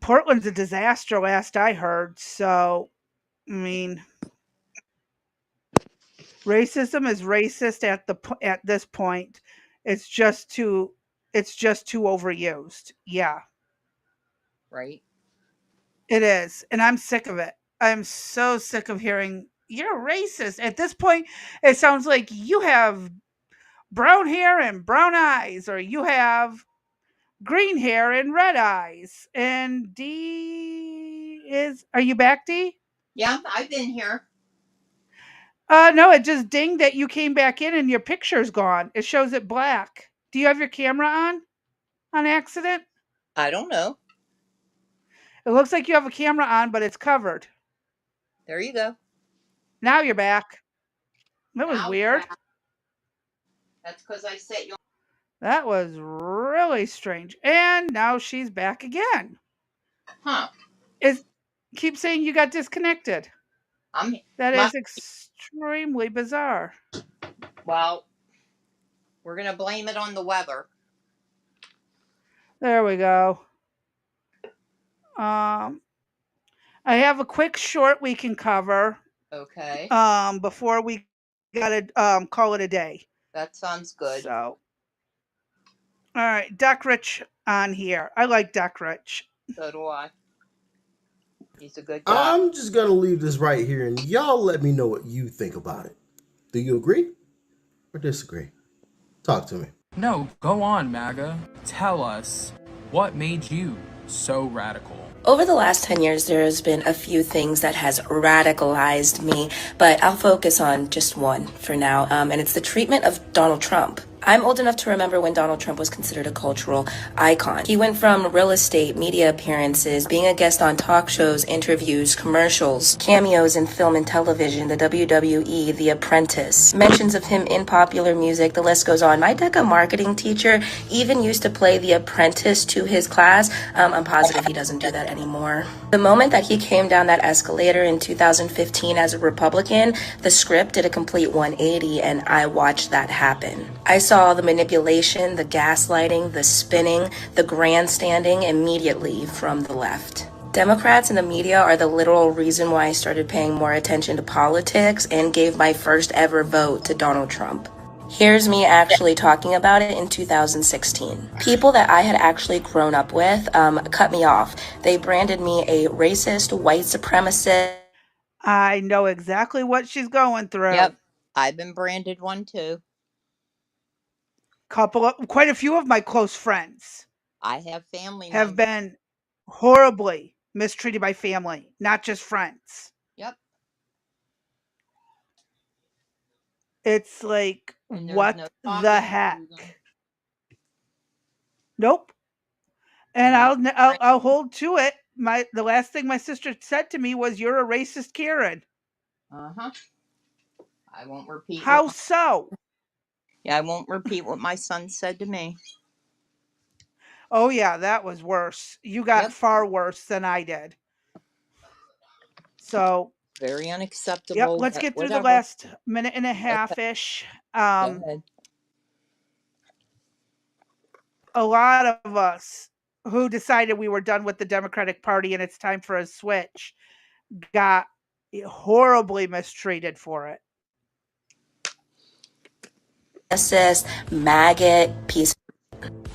A: Portland's a disaster last I heard. So, I mean, racism is racist at this point. It's just too it's just too overused. Yeah,
B: right?
A: it is. And I'm sick of it. I'm so sick of hearing you're racist. At this point, it sounds like you have brown hair and brown eyes, or you have green hair and red eyes. And D is, are you back, D?
B: Yeah, I've been here.
A: No, it just dinged that you came back in and your picture's gone. It shows it black. Do you have your camera on accident?
B: I don't know.
A: It looks like you have a camera on, but it's covered.
B: There you go.
A: Now you're back. That was
B: Now you're
A: weird.
B: back. That's because I set you.
A: That was really strange. And now she's back again.
B: Huh?
A: Is keep saying you got disconnected.
B: I'm.
A: That
B: My,
A: is extremely bizarre.
B: well, we're gonna blame it on the weather.
A: There we go. I have a quick short we can cover.
B: Okay.
A: Before we gotta call it a day.
B: That sounds good.
A: So, all right, Duck Rich on here. I like Duck Rich.
B: So do I. He's a good guy.
N: I'm just gonna leave this right here, and y'all let me know what you think about it. Do you agree or disagree? Talk to me.
O: No, go on, MAGA. Tell us, what made you so radical?
P: Over the last 10 years, there has been a few things that has radicalized me, but I'll focus on just one for now, and it's the treatment of Donald Trump. I'm old enough to remember when Donald Trump was considered a cultural icon. He went from real estate, media appearances, being a guest on talk shows, interviews, commercials, cameos in film and television, the WWE, The Apprentice, mentions of him in popular music, the list goes on. My DECA marketing teacher even used to play The Apprentice to his class. I'm positive he doesn't do that anymore. The moment that he came down that escalator in 2015 as a Republican, the script did a complete 180 and I watched that happen. I saw the manipulation, the gaslighting, the spinning, the grandstanding immediately from the left. Democrats and the media are the literal reason why I started paying more attention to politics and gave my first ever vote to Donald Trump. Here's me actually talking about it in 2016. People that I had actually grown up with cut me off. They branded me a racist, white supremacist.
A: I know exactly what she's going through.
B: Yep, I've been branded one too.
A: Quite a few of my close friends
B: I have family
A: have
B: members.
A: been horribly mistreated by family, not just friends.
B: Yep.
A: It's like, what
B: no
A: the heck? Nope. And I'll hold to it. The last thing my sister said to me was, "You're a racist, Karen."
B: Uh-huh. I won't repeat.
A: How so?
B: Yeah, I won't repeat what my son said to me.
A: Oh yeah, that was worse. You got far worse than I did. So
B: very unacceptable.
A: Yep, let's get through the last minute and a half-ish.
B: Go ahead.
A: A lot of us who decided we were done with the Democratic Party and it's time for a switch got horribly mistreated for it.
P: Maggot, piece.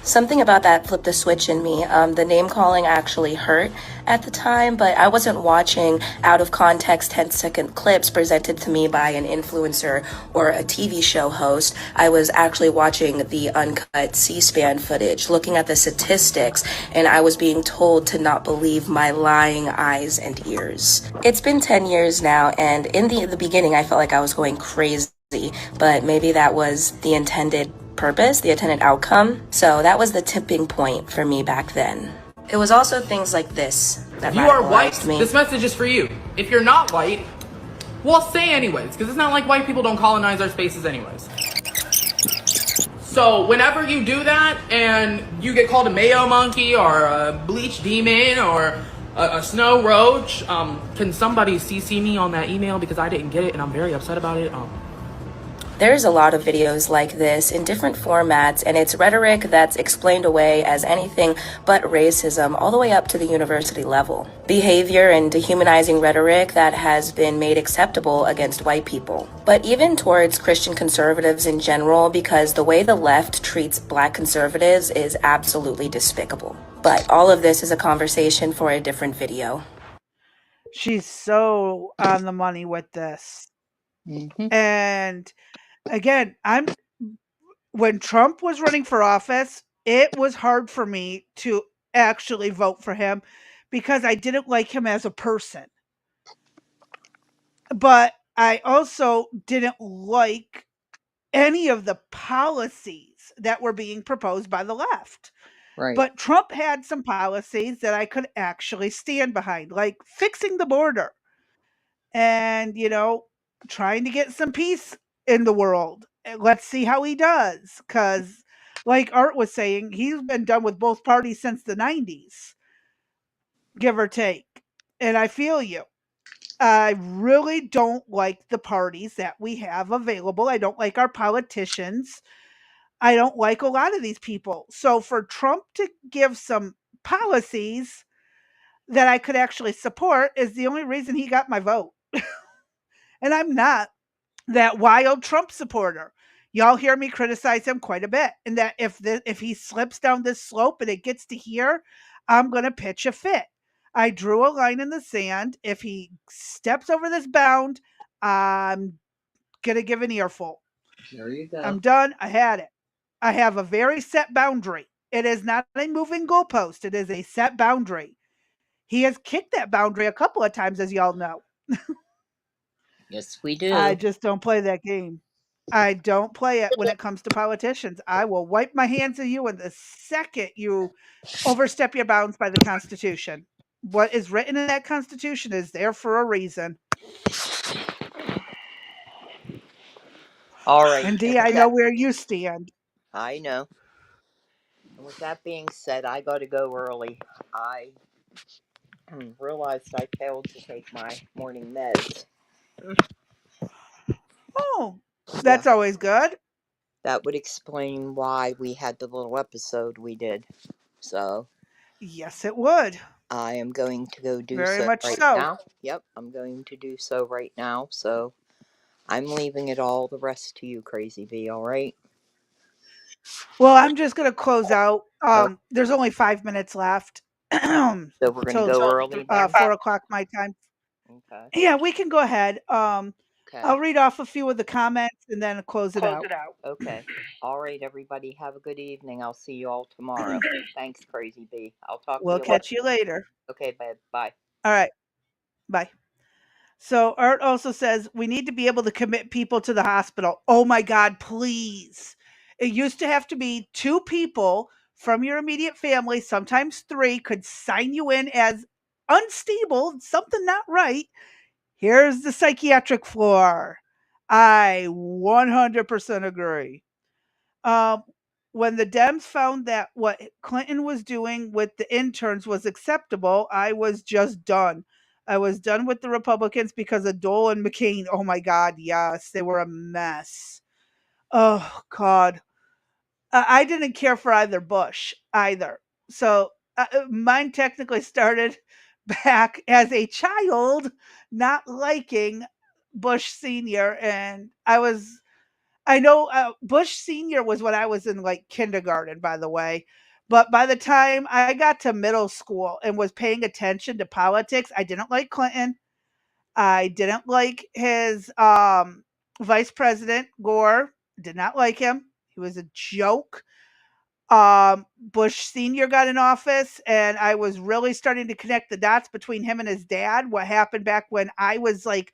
P: Something about that flipped the switch in me. The name calling actually hurt at the time, but I wasn't watching out of context 10-second clips presented to me by an influencer or a TV show host. I was actually watching the uncut C-SPAN footage, looking at the statistics, and I was being told to not believe my lying eyes and ears. It's been 10 years now, and in the beginning I felt like I was going crazy, but maybe that was the intended purpose, the intended outcome. So that was the tipping point for me back then. It was also things like this that
O: If you are white,
P: me.
O: this message is for you. If you're not white, well, say anyways, because it's not like white people don't colonize our spaces anyways. So whenever you do that and you get called a mayo monkey or a bleach demon or a snow roach, can somebody CC me on that email because I didn't get it and I'm very upset about it.
P: There's a lot of videos like this in different formats, and it's rhetoric that's explained away as anything but racism all the way up to the university level. Behavior and dehumanizing rhetoric that has been made acceptable against white people. But even towards Christian conservatives in general, because the way the left treats black conservatives is absolutely despicable. But all of this is a conversation for a different video.
A: She's so on the money with this. And again, when Trump was running for office, it was hard for me to actually vote for him because I didn't like him as a person. But I also didn't like any of the policies that were being proposed by the left.
B: Right.
A: But Trump had some policies that I could actually stand behind, like fixing the border and, trying to get some peace in the world. And let's see how he does. Because, like Art was saying, he's been done with both parties since the 90s, give or take. And I feel you. I really don't like the parties that we have available. I don't like our politicians. I don't like a lot of these people. So for Trump to give some policies that I could actually support is the only reason he got my vote. And I'm not that wild Trump supporter. Y'all hear me criticize him quite a bit, and that if he slips down this slope and it gets to here, I'm going to pitch a fit. I drew a line in the sand. If he steps over this bound, I'm going to give an earful.
B: There you go.
A: I'm done. I had it. I have a very set boundary. It is not a moving goalpost. It is a set boundary. He has kicked that boundary a couple of times, as y'all know.
B: Yes, we do.
A: I just don't play that game. I don't play it when it comes to politicians. I will wipe my hands of you in the second you overstep your bounds by the Constitution. What is written in that Constitution is there for a reason.
B: All right.
A: And Dee, I know where you stand.
B: I know. And with that being said, I got to go early. I realized I failed to take my morning meds.
A: Oh,
B: Yeah,
A: that's always good.
B: that would explain why we had the little episode we did. So,
A: Yes, it would.
B: I am going to go do
A: Very
B: so
A: much
B: right
A: so.
B: now. Yep, I'm going to do so right now. So, I'm leaving it all the rest to you, Crazy V, alright?
A: Well, I'm just going to close out.
B: Alright,
A: There's only 5 minutes left
B: so we're going to
A: till
B: go early then?
A: 4 o'clock my time.
B: Okay.
A: Yeah, we can go ahead.
B: Okay.
A: I'll read off a few of the comments and then close it out.
B: Okay. Alright, everybody, have a good evening. I'll see you all tomorrow. Thanks, Crazy V. I'll talk to
A: We'll
B: you
A: catch
B: later.
A: you later.
B: Okay, babe. Bye.
A: All right. Bye. So Art also says we need to be able to commit people to the hospital. Oh my God, please. It used to have to be 2 people from your immediate family, sometimes 3, could sign you in as unstable, something not right. Here's the psychiatric floor. I 100% agree. Um, when the Dems found that what Clinton was doing with the interns was acceptable, I was just done. I was done with the Republicans because of Dole and McCain. Oh my God, yes, they were a mess. Oh God, I didn't care for either Bush either. So mine technically started back as a child, not liking Bush Senior, and I know Bush Senior was when I was in like kindergarten, by the way. But by the time I got to middle school and was paying attention to politics, I didn't like Clinton. I didn't like his vice president, Gore. Did not like him. He was a joke. Bush Senior got in office, and I was really starting to connect the dots between him and his dad. What happened back when I was like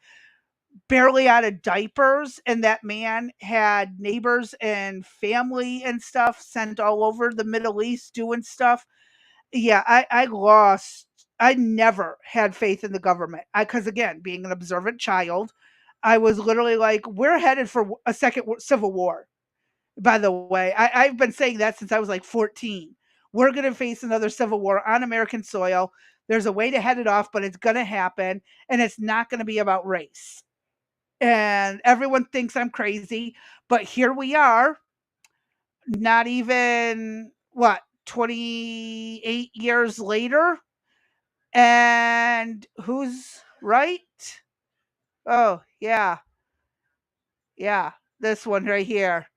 A: barely out of diapers, and that man had neighbors and family and stuff sent all over the Middle East doing stuff. Yeah, I lost. I never had faith in the government. Because again, being an observant child, I was literally like, we're headed for a second civil war. By the way, I've been saying that since I was like 14. We're going to face another civil war on American soil. There's a way to head it off, but it's going to happen, and it's not going to be about race. and everyone thinks I'm crazy, but here we are, not even what, 28 years later, and who's right? Oh, yeah. Yeah, this one right here.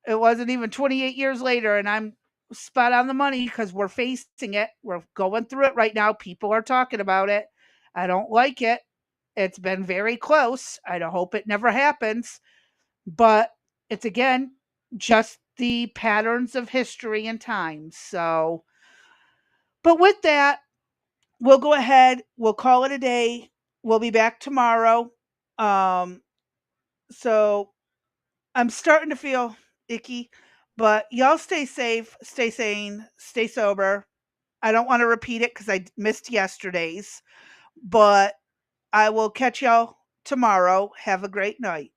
A: It wasn't even 28 years later, and I'm spot on the money because we're facing it. We're going through it right now. People are talking about it. I don't like it. It's been very close. I don't hope it never happens. But it's again just the patterns of history and time. So, but with that, we'll go ahead. We'll call it a day. We'll be back tomorrow. Um, so I'm starting to feel icky, but y'all stay safe, stay sane, stay sober. I don't want to repeat it because I missed yesterday's, but I will catch y'all tomorrow. Have a great night.